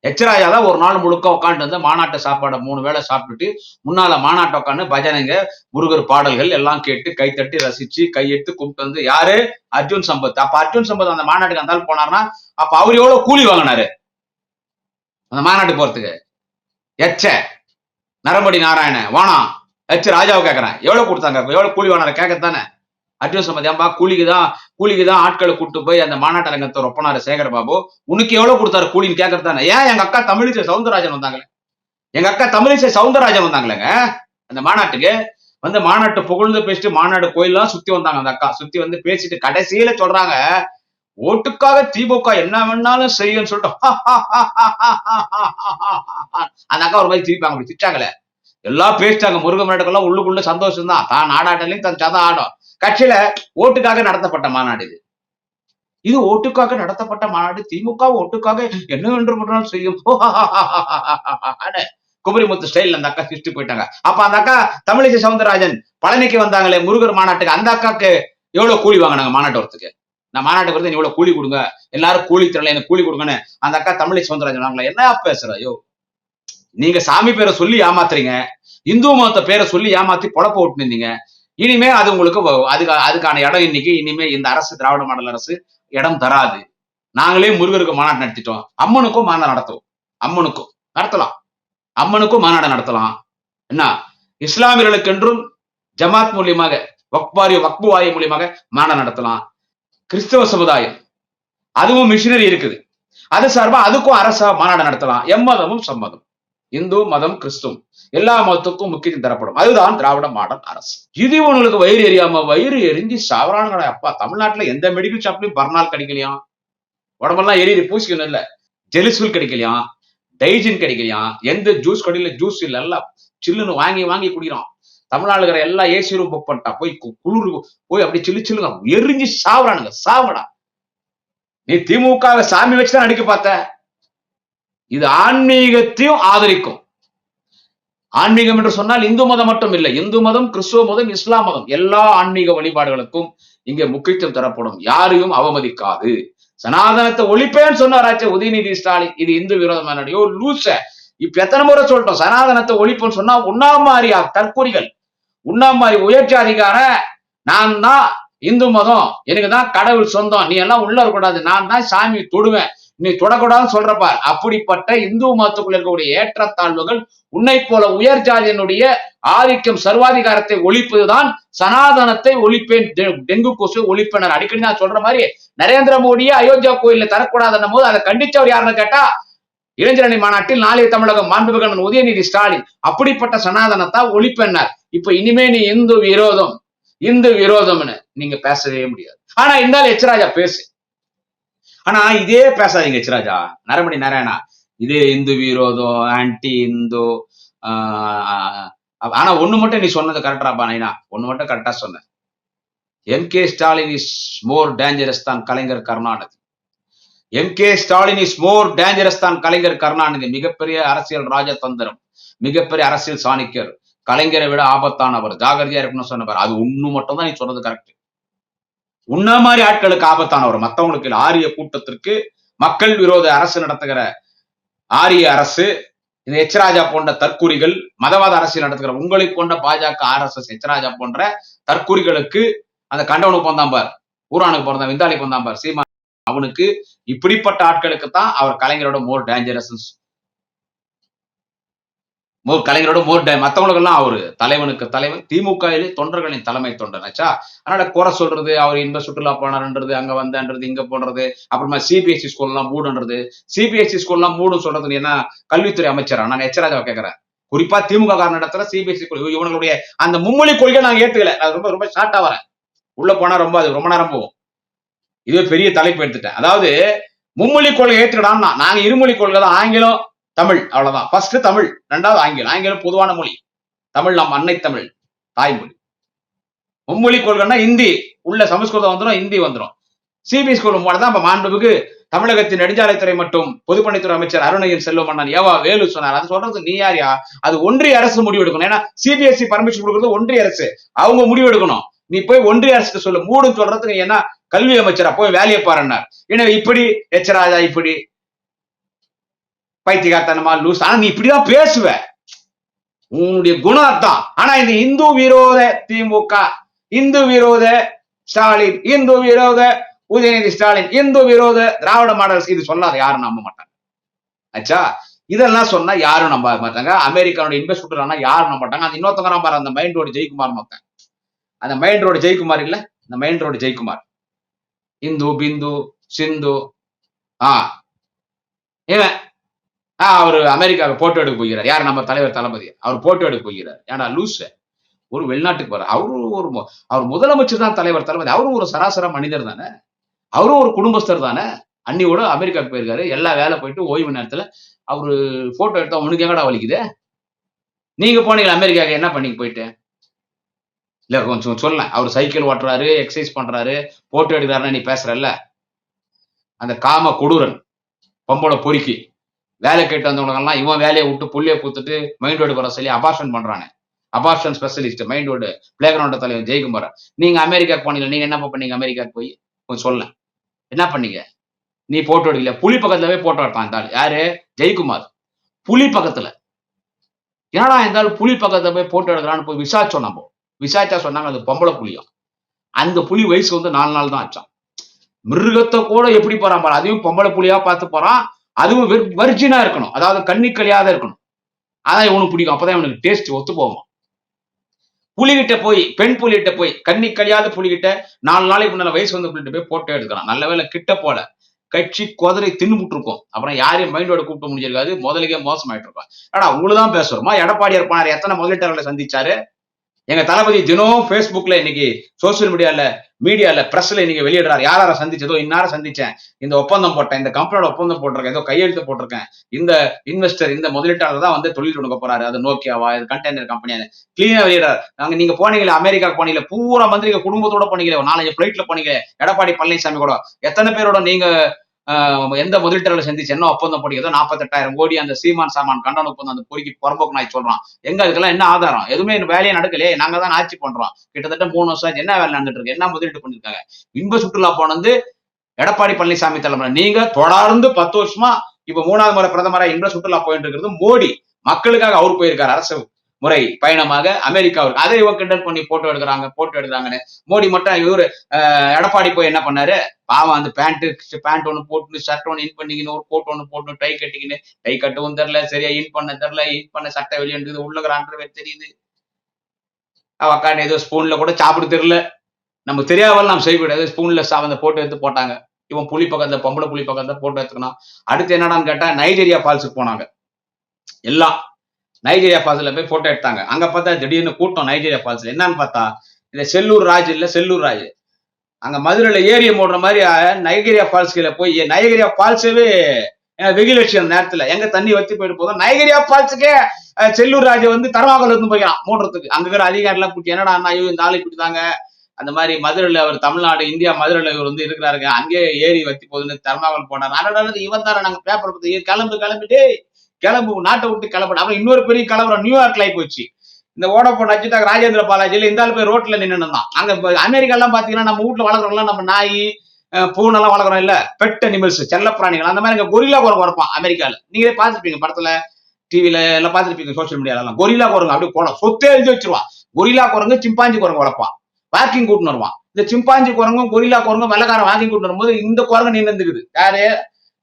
எச்சராஜா தான் ஒரு நாள் முழுக்க உட்காந்து வந்து மாநாட்டு சாப்பாடை 3 வேளை சாப்பிட்டுட்டு முன்னால மாநாட்டை உட்காந்து பஜனைங்க முருகர் பாடல்கள் எல்லாம் கேட்டு கைத்தட்டி ரசிச்சு கையெடுத்து கும்பிட்டு வந்து. யாரு? அர்ஜுன் சம்பத். அப்ப அர்ஜுன் சம்பத் அந்த மாநாட்டுக்கு அந்த போனார்னா அப்ப அவர் எவ்வளவு கூலி வாங்கினாரு அந்த மாநாட்டுக்கு போறதுக்கு? எச்ச நரம்படி நாராயண வானா எச்ச ராஜாவை கேட்கறேன், எவ்வளவு கொடுத்தாங்க, எவ்வளவு கூலி வாங்கினாரு கேட்கத்தானே. அர்ஜுன் சம்பத் ஏன்பா கூலிக்குதான் ஆட்களை கூட்டு போய் அந்த மாநாட்டு அரங்கத்தை ஒப்பனாரு சேகர் பாபு, உனக்கு எவ்வளவு கொடுத்தாரு கூலின்னு கேட்கறதானே. ஏன் எங்க அக்கா தமிழிசை சவுந்தரராஜன் வந்தாங்களே, வந்தாங்களேங்க அந்த மாநாட்டுக்கு வந்து, மாநாட்டு புகழ்ந்து பேசிட்டு மாநாடு கோயிலாம் சுத்தி வந்தாங்க. அந்த அக்கா சுத்தி வந்து பேசிட்டு கடைசியில சொல்றாங்க, ஓட்டுக்காக திமுக என்ன வேணாலும் செய்யும் சொல்லிட்டு அந்த அக்கா ஒரு மாதிரி சிரிப்பாங்க. அப்படி சிரிச்சாங்களே, எல்லாம் பேசிட்டாங்க. முருகன் மாநாட்டுக்கெல்லாம் உள்ளுக்குள்ள சந்தோஷம் தான், தான் நாடாட்டலையும் தன் சதம் ஆடும். கட்சியில ஓட்டுக்காக நடத்தப்பட்ட மாநாடு இது ஓட்டுக்காக நடத்தப்பட்ட மாநாடு. திமுக ஓட்டுக்காக என்ன வேண்டு செய்யும் குமரிமுத்து ஸ்டைல் அந்த அக்கா சிரிச்சு போயிட்டாங்க. அப்ப அந்த அக்கா தமிழிசை சவுந்தரராஜன் பழனிக்கு வந்தாங்களே முருகர் மாநாட்டுக்கு, அந்த அக்காக்கு எவ்வளவு கூலி வாங்கினாங்க மாநாட்டு வரத்துக்கு? நான் மாநாட்டுக்கு வருது இவ்வளவு கூலி கொடுங்க, எல்லாரும் கூலி தரல, எனக்கு கூலி கொடுங்கன்னு அந்த அக்கா தமிழிசை சவுந்தரராஜன் வாங்கல. என்ன பேசுற? ஐயோ, நீங்க சாமி பேரை சொல்லி ஏமாத்துறீங்க, இந்து மதத்தை பேரை சொல்லி ஏமாத்தி பொழப்ப ஓட்டுனீங்க. இனிமே அது உங்களுக்கு அதுக்கான இடம் இன்னைக்கு இனிமே இந்த அரசு, திராவிட மாடல் அரசு இடம் தராது. நாங்களே முருகருக்கு மாநாடு நடத்திட்டோம், அம்மனுக்கும் மாநாடு நடத்துவோம். அம்மனுக்கும் மாநாடு நடத்தலாம். என்ன இஸ்லாமியர்களுக்கு என்றும் ஜமாத் மூலியமாக வக்பு வாரிய மூலியமாக மாநாடு நடத்தலாம். கிறிஸ்தவ சமுதாயம் அதுவும் மிஷினரி இருக்குது, அது சார்பா அதுக்கும் அரசா மாநாடு நடத்தலாம். எம்மதமும் சம்மதம், இந்து மதம் கிறிஸ்துவம் எல்லா மதத்துக்கும் முக்கியத்துவம் தரப்படும். அதுதான் திராவிட மாடல் அரசு. இது உங்களுக்கு வயிறு எரியாம வயிறு எரிஞ்சு சாவரானுங்களா? அப்பா தமிழ்நாட்டுல எந்த மெடிக்கல் ஷாப்லயும் பர்னால் கிடைக்கலையாம். உடம்பெல்லாம் எரியுது, பூசிக்கணும் இல்ல. ஜெலிசுல் கிடைக்கலையா, டைஜின் கிடைக்கலையா, எந்த ஜூஸ் கடையில ஜூஸ் இல்ல, எல்லாம் சில்லுன்னு வாங்கி வாங்கி குடிக்கிறான். தமிழ்நாடுல இருக்கிற எல்லா ஏசி ரூம் புக் பண்ணிட்டா, போய் குளிர் போய் அப்படி சில்லு சில்லுங்க எரிஞ்சு சாவுறானுங்க, சாவுடா. நீ திமுக சாமி வச்சுதான் நடிக்க பார்த்த. இது ஆன்மீகத்தையும் ஆதரிக்கும். ஆன்மீகம் என்று சொன்னால் இந்து மதம் மட்டும் இல்லை, இந்து மதம், கிறிஸ்துவ மதம், இஸ்லாம் மதம், எல்லா ஆன்மீக வழிபாடுகளுக்கும் இங்கே முக்கியத்துவம் தரப்படும். யாரையும் அவமதிக்காது. சனாதனத்தை ஒழிப்பேன்னு சொன்னாராச்சே உதயநிதி ஸ்டாலின், இது இந்து விரோதமானடியோ லூச. இப்ப எத்தனை முறை சொல்லிட்டோம், சனாதனத்தை ஒழிப்புன்னு சொன்னா உண்ணாமாரியா தற்கொலைகள், உண்ணாமாரி உயர்ச்சாதிகார, நான் தான் இந்து மதம், எனக்கு தான் கடவுள் சொந்தம், நீ எல்லாம் உள்ள இருக்கக்கூடாது, நான் தான் சாமி தொடுவேன், நீ தொடக்கூடாதுன்னு சொல்றப்பார். அப்படிப்பட்ட இந்து மதத்துக்குள்ள இருக்கக்கூடிய ஏற்றத்தாழ்வுகள், உன்னை போல உயர் ஜாதியினுடைய ஆதிக்கம், சர்வாதிகாரத்தை ஒழிப்பதுதான் சனாதனத்தை ஒழிப்பேன், டெங்கு கொசு ஒழிப்பேன். அடிக்கடி நான் சொல்ற மாதிரி நரேந்திர மோடியே அயோத்தியா கோயில்ல தரக்கூடாதுன்னும் போது அதை கண்டிச்சவர் யாருன்னு கேட்டா இளைஞரணி மாநாட்டில் நாளைய தமிழகம் மாண்புமிகு உதயநிதி ஸ்டாலின். அப்படிப்பட்ட சனாதனத்தா ஒழிப்பென்னார். இப்ப இனிமே நீ இந்து விரோதம், இந்து விரோதம்னு நீங்க பேசவே முடியாது. ஆனா இருந்தாலும் எச்ராஜா பேசு. ஆனா இதே பேசாதீங்க எச்ராஜா, நரமணி நாராயணா, இதே இந்து விரோதம், ஆன்டி இந்து. ஆனா ஒண்ணு மட்டும் நீ சொன்னது கரெக்டாப்பா நைனா, ஒண்ணு மட்டும் கரெக்டா சொன்ன. MK. Stalin is more dangerous than Kalaignar Karunanidhi. MK. Stalin is more dangerous than Kalaignar Karunanidhi. மிகப்பெரிய அரசியல் ராஜதந்திரம், மிகப்பெரிய அரசியல் சாணக்கியர், கலைஞரை விட ஆபத்தானவர், ஜாகிரதையா இருக்கணும்னு சொன்னவர். அது ஒண்ணு மட்டும் தான் நீ சொன்னது கரெக்ட். உன்ன மாதிரி ஆட்களுக்கு ஆபத்தானவர், மத்தவங்களுக்கு இல்ல. ஆரிய கூட்டத்திற்கு, மக்கள் விரோத அரசு நடத்துகிற ஆரிய அரசு, இந்த எச்ராஜா போன்ற தற்குறிகள், மதவாத அரசியல் நடத்துகிற உங்களை போன்ற பாஜக, RSS, எச்ராஜா போன்ற தற்குறிகளுக்கு, அந்த கண்டவனுக்கு பிறந்தான் பார், ஊரானுக்கு பிறந்தான், விந்தாளிக்கு பிறந்தான் பார், சீமா, அவனுக்கு, இப்படிப்பட்ட ஆட்களுக்கு தான் அவர் கலைஞரோட மோர் டேஞ்சரஸ், கலைஞரோட மோர் மத்தவங்களுக்கு எல்லாம் அவரு தலைவனுக்கு தலைவன். திமுக தொண்டர்களின் தலைமை தொண்டனாச்சா. அதனால குறை சொல்றது, அவர் இன்ப சுற்றுலா போனார்ன்றது, அங்க வந்தன்றது, இங்க போன்றது, அப்புறமா சிபிஎஸ்சி ஸ்கூல் எல்லாம் மூடுன்றது. சிபிஎஸ்சி ஸ்கூல் எல்லாம் மூடு சொல்றது என்ன கல்வித்துறை அமைச்சரா? நான் எச்ராஜாவை கேட்கிறேன். குறிப்பா திமுக காரணத்துல சிபிஎஸ்சி ஸ்கூல், இவங்களுடைய அந்த மும்மொழி கொள்கை நாங்க ஏத்துக்கல. அது ரொம்ப ரொம்ப ஷார்ட்டா வரேன், உள்ள போனா அது ரொம்ப நேரம் போகும். இதுவே பெரிய தலைப்பு எடுத்துட்டேன். அதாவது மும்மொழி கொள்கை ஏற்றுக்கிடான்னா, நாங்க இருமொழி கொள்கை தான், ஆங்கிலம் தமிழ், அவ்வளவுதான். ஃபர்ஸ்ட் தமிழ், ரெண்டாவது ஆங்கிலம். ஆங்கிலம் பொதுவான மொழி, தமிழ் நம் அன்னை தமிழ் தாய்மொழி. மும்மொழி கொள்கைன்னா இந்தி உள்ள சமஸ்கிருதம் வந்துடும், இந்தி வந்துடும். சிபிஎஸ்சி ஸ்கூல் போனதான் மாண்புமிகு தமிழகத்தின் நெடுஞ்சாலைத்துறை மற்றும் பொதுப்பணித்துறை அமைச்சர் அருணகிரி செல்வம் அண்ணன் ஏவா வேலு சொன்னார். அது சொல்றது நீ யாரியா? அது ஒன்றிய அரசு முடிவு எடுக்கணும். ஏன்னா சிபிஎஸ்சி பர்மிஷன் கொடுக்கறது ஒன்றிய அரசு, அவங்க முடிவு எடுக்கணும். நீ போய் ஒன்றிய அரசு சொல்லு, மூடுன்னு சொல்றது நீ என்ன கல்வி அமைச்சரா? போய் வேலையை பாருன்னார். எனவே இப்படி எச்ராஜா இப்படி பைத்தியகாரத்தனமா லூஸ். ஆனா நீ இப்படிதான் பேசுவ, உன்னுடைய குணம் தான். ஆனா இந்த இந்து விரோத திமுக, இந்து விரோத ஸ்டாலின், இந்து விரோத உதயநிதி ஸ்டாலின், இந்து விரோத திராவிட மாடல்ஸ், இது சொல்லாத யாரும் நம்ப மாட்டாங்க. ஆச்சா, இதெல்லாம் சொன்னா யாரும் நம்ப மாட்டாங்க. அமெரிக்காவோட இன்வெஸ்ட்மெண்ட் ஆனா யாரும் நம்ப மாட்டாங்க. அந்த இன்னொருத்தவங்க நம்பாரு, அந்த மைண்ட் ரோடு ஜெயக்குமார் மொத்தம், அந்த மைண்ட் ரோடு ஜெயக்குமார் இல்ல, இந்த மைண்ட் ரோடு ஜெயக்குமார், இந்து பிந்து சிந்து, இவன் அவரு அமெரிக்காவுக்கு போட்டோ எடுக்க போகிறார். யார்? நம்ம தலைவர் தளபதி. அவர் போட்டோ எடுக்க போகிறார். ஏன்னா லூஸ், ஒரு வெளிநாட்டுக்கு போற அவர் முதலமைச்சர் தான் தலைவர் தளபதி. அவரும் ஒரு சராசர மனிதர் தானே, அவரும் ஒரு குடும்பஸ்தர் தானே. அன்னியோட அமெரிக்காவுக்கு போயிருக்காரு, எல்லா வேலை போயிட்டு ஓய்வு நேரத்துல அவரு போட்டோ எடுத்தா உனக்கு எங்கடா வலிக்குது? நீங்க போனீங்க அமெரிக்காவுக்கு, என்ன பண்ணீங்க போயிட்டு? இல்ல கொஞ்சம் சொல்ல. அவர் சைக்கிள் ஓட்டுறாரு, எக்ஸசைஸ் பண்றாரு, போட்டோ எடுக்கிறாருன்னு நீ பேசுறல்ல, அந்த காம கொடூரன், பொம்பளை பொறுக்கி, வேலை கேட்டு வந்தவங்க இவன் வேலையை விட்டு புள்ளிய கூத்துட்டு மைண்ட் ரோடு வர சொல்லி அபார்ஷன் பண்றானே, abortion specialist mind road play ground தலைவர் ஜெயக்குமார். நீங்க அமெரிக்காக்கு போனீங்க, நீங்க என்ன பண்ணீங்க அமெரிக்காக்கு போய்? கொஞ்சம் சொல்ல, என்ன பண்ணீங்க? நீ போட்டோ எடுக்கல, புலி பக்கத்துலவே போட்டோ எடுத்தான் இருந்தாலும். யாரு? ஜெயக்குமார். புலி பக்கத்துல. ஏன்னா இருந்தாலும் புலி பக்கத்துல போய் போட்டோ எடுக்கிறான்னு போய் விசாரிச்சோம். நம்ம விசாரிச்சா சொன்னாங்க அது பொம்பளை புலியும். அந்த புலி வயசு 4 நாள் தான் ஆச்சான். மிருகத்தை கூட எப்படி போறான் பாரு, அதையும் பொம்பளை புலியா பார்த்து போறான். அதுவும் வர்ஜினா இருக்கணும், அதாவது கண்ணிக்கழியாத இருக்கணும். அதான் இவனுக்கு பிடிக்கும், அப்பதான் இவனுக்கு டேஸ்ட் ஒத்து போவோம். புலிகிட்ட போய், பெண் புலிகிட்ட போய், கண்ணிக்கழியாத புலிகிட்ட 4 நாளைக்கு முன்னால வயசு வந்த புலிகிட்ட போய் போட்டோ எடுக்கிறான். நல்ல வேலை கிட்ட போல, கட்சி குதிரை தின்னுபிட்டு இருக்கும். அப்புறம் யாரையும் மைண்டோட கூப்பிட்டு முடிஞ்சிருக்காது, முதலுக்கே மோசமாயிட்டு இருப்பான். ஆனா உங்களுதான் பேசுறோமா? எடப்பாடியார் போனார், எத்தனை முதலீட்டாளர்களை சந்திச்சாரு? எங்க தளபதி தினம் பேஸ்புக்ல இன்னைக்கு சோசியல் மீடியால மீடியால பிரஸ்ல நீங்க வெளியிடுறாரு, யார சந்திச்சதோ இன்னார சந்திச்சேன், இந்த ஒப்பந்தம் போட்டேன், இந்த கம்பெனியோட ஒப்பந்தம் போட்டிருக்கேன், ஏதோ கையெழுத்து போட்டிருக்கேன், இந்த இன்வெஸ்டர் இந்த முதலீட்டாளர் தான் வந்து தொழில் தொடங்க போறாரு, அது நோக்கியாவா, இது கண்டெய்னர் கம்பெனியா, கிளீனா வெளியிடாரு. நீங்க போனீங்களே அமெரிக்கா போனீங்களே, பூரா மந்திரிங்க குடும்பத்தோட போனீங்களே, 4-5 பிளைட்ல போனீங்க, எடப்பாடி பழனிசாமி கூட எத்தனை பேரோட நீங்க எந்த முதலீட்டாளர் சந்திச்சு என்ன ஒப்பந்தம் போட்டு ஏதோ 48,000 கோடி அந்த சீமான் சாமான் கண்டன ஒப்பந்தம் அந்த பொறுக்கி புறம்போக்கு நாய் சொல்றான். எங்க அதுக்கெல்லாம் என்ன ஆதாரம்? எதுவுமே வேலையை நடக்கலையே. நாங்க தான் ஆட்சி பண்றோம், கிட்டத்தட்ட 3 வருஷம் ஆச்சு. என்ன வேலை நடந்துட்டு இருக்கு? என்ன முதலீடு பண்ணிருக்காங்க? இன்ப சுற்றுலா போனது எடப்பாடி பழனிசாமி தலைமை. நீங்க தொடர்ந்து 10 வருஷமா இப்ப 3வது முறை பிரதமரா இன்ப சுற்றுலா போயிட்டு இருக்கிறது மோடி. மக்களுக்காக அவர் போயிருக்காரு அரசு முறை பயணமாக அமெரிக்காவுக்கு. அதை இவங்க கிண்டல் பண்ணி போட்டோ எடுக்கிறாங்கன்னு. மோடி மட்டும் இவரு எடப்பாடி போய் என்ன பண்ணாரு? பாவம் அந்த பேண்ட் ஒண்ணு போட்டு, ஷர்ட் ஒண்ணு இன் பண்ணிக்கின்னு, ஒரு கோட் ஒண்ணு போட்டு, டை கட்டிக்கின்னு, டை கட்டவும் தெரியல, சரியா இன் பண்ண தெரியல, இன் பண்ண சட்டை வெளியே உள்ளகிற அண்டர்வேர் தெரியுது. அவக்காண்ட ஏதோ ஸ்பூன்ல கூட சாப்பிட தெரியல. நமக்கு தெரியாமல் நாம் செய்யக்கூடாது. ஸ்பூன்ல அந்த போட்டோ எடுத்து போட்டாங்க. இவன் புலி பக்கத்துல, பொம்பளை புலி பக்கத்துல போட்டோ எடுத்துக்கணும். அடுத்து என்னடான்னு கேட்டா நைஜீரியா ஃபால்ஸுக்கு போனாங்க. எல்லாம் நைஜீரியா ஃபால்ஸ்ல போய் போட்டோ எடுத்தாங்க. அங்க பார்த்தா திடீர்னு கூட்டம் நைஜீரியா ஃபால்ஸ்ல. என்னன்னு பார்த்தா இந்த செல்லூர் ராஜ் அங்க மதுரையில ஏரியை மூடுற மாதிரி நைஜீரியா ஃபால்ஸ் கீழே போய் நைஜீரியா ஃபால்ஸவே வெகுலட்சி அந்த நேரத்துல எங்க தண்ணி வத்தி போயிட்டு போதும் நைஜீரியா ஃபால்ஸுக்கே செல்லூர் ராஜ் வந்து தர்மாக்கோல் இருந்து போய்க்கலாம் மூடுறதுக்கு. அங்க இருக்கிற அதிகாரி எல்லாம் கூட்டி என்னடா அண்ணா இந்த ஆளை கூட்டிதாங்க அந்த மாதிரி மதுரையில அவர் தமிழ்நாடு இந்தியா மதுரையில இவர் வந்து இருக்கிறாருங்க, அங்கேயே ஏரி வத்தி போகுதுன்னு தர்மாக்கோல் போனார். இவன் தானே நாங்க பேப்பர் பத்தி கிளம்பு நாட்டை விட்டு கிளம்பு. அப்புறம் இன்னொரு பெரிய கலவரம் நியூயார்க்ல ஆகி போச்சு. இந்த ஓடப்போன் அச்சுட்டாங்க ராஜேந்திர பாலாஜியில இந்த ஆள் போய் ரோட்ல நின்று தான். அங்க அமெரிக்கா எல்லாம் பாத்தீங்கன்னா நம்ம வீட்டுல வளர்க்குறோம்ல, நம்ம நாய் பூனெல்லாம் வளர்க்குறோம் இல்ல, பெட் அனிமல்ஸ் செல்ல பிராணிகள், அந்த மாதிரி கொரில்லா குரங்கு வளர்ப்பான் அமெரிக்கால. நீங்களே பாத்துருப்பீங்க படத்துல டிவில எல்லாம் பாத்துருப்பீங்க, சோசியல் மீடியால எல்லாம். கொரில்லா குரங்கு அப்படியே போன சொத்தே எழுதி வச்சிருவான். கொரில்லா குரங்கு சிம்பாஞ்சி குரங்கு வளர்ப்பான், வாக்கிங் கூட்டு வருவான். இந்த சிம்பாஞ்சி குரங்கும் கொரில்லா குரங்கும் வெள்ளக்காரன் வாக்கிங் கூட்டு வரும்போது இந்த குரங்கு நின்றுக்குது. யாரு?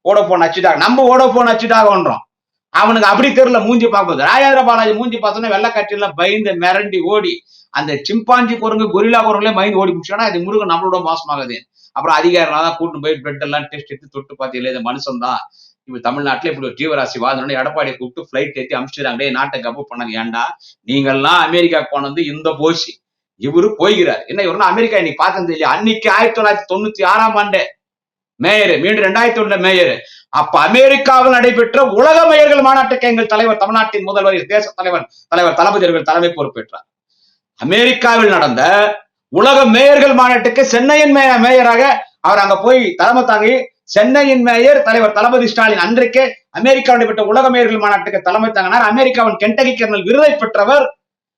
ஓடோபோன் அச்சுட்டாங்க. நம்ம ஓடோபோன் அச்சுட்டாகன்றோம். அவனுக்கு அப்படி தெரியல மூஞ்சி பார்ப்பது. ராஜேந்திர பாலாஜி மூஞ்சி பார்த்தோன்னா வெள்ளக்காட்டில பயந்து மிரண்டி ஓடி அந்த சிம்பாஞ்சி குரங்கு கொரில்லா குரங்குல பயந்து ஓடி முடிச்சோன்னா இது முருகன் நம்மளோட மோசமாகுது. அப்புறம் அதிகாரிலாம் தான் கூட்டு போய் பெட் எல்லாம் டெஸ்ட் எடுத்து தொட்டு பார்த்தீங்களா இது மனுஷன் தான். இப்ப தமிழ்நாட்டுல இப்படி ஒரு ஜீவராசி வாழ்ந்தோட எடப்பாடியை கூப்பிட்டு பிளைட் ஏற்றி அனுப்பிச்சிடாங்க. நாட்டை கப்பு பண்ணாங்க. ஏன்டா நீங்கெல்லாம் அமெரிக்கா போனது இந்த போசி இவரு போய்கிறார். என்ன இவருன்னா அமெரிக்கா இன்னைக்கு பார்த்தது இல்லையா? அன்னைக்கு 1996 மேயர், மீண்டும் 2001 மேயர். அப்ப அமெரிக்காவில் நடைபெற்ற உலக மேயர்கள் மாநாட்டுக்கு எங்கள் தலைவர், தமிழ்நாட்டின் முதல்வர், தேச தலைவர் தளபதி அவர்கள் தலைமை பொறுப்பேற்றார். அமெரிக்காவில் நடந்த உலக மேயர்கள் மாநாட்டுக்கு சென்னையின் மேயராக அவர் அங்க போய் தலைமை தாங்கி, சென்னையின் மேயர் தலைவர் தளபதி ஸ்டாலின் அன்றைக்கே அமெரிக்காவில் நடைபெற்ற உலக மேயர்கள் மாநாட்டுக்கு தலைமை தாங்கினார். அமெரிக்காவின் கென்டகி கர்னல் விருதை பெற்றவர்.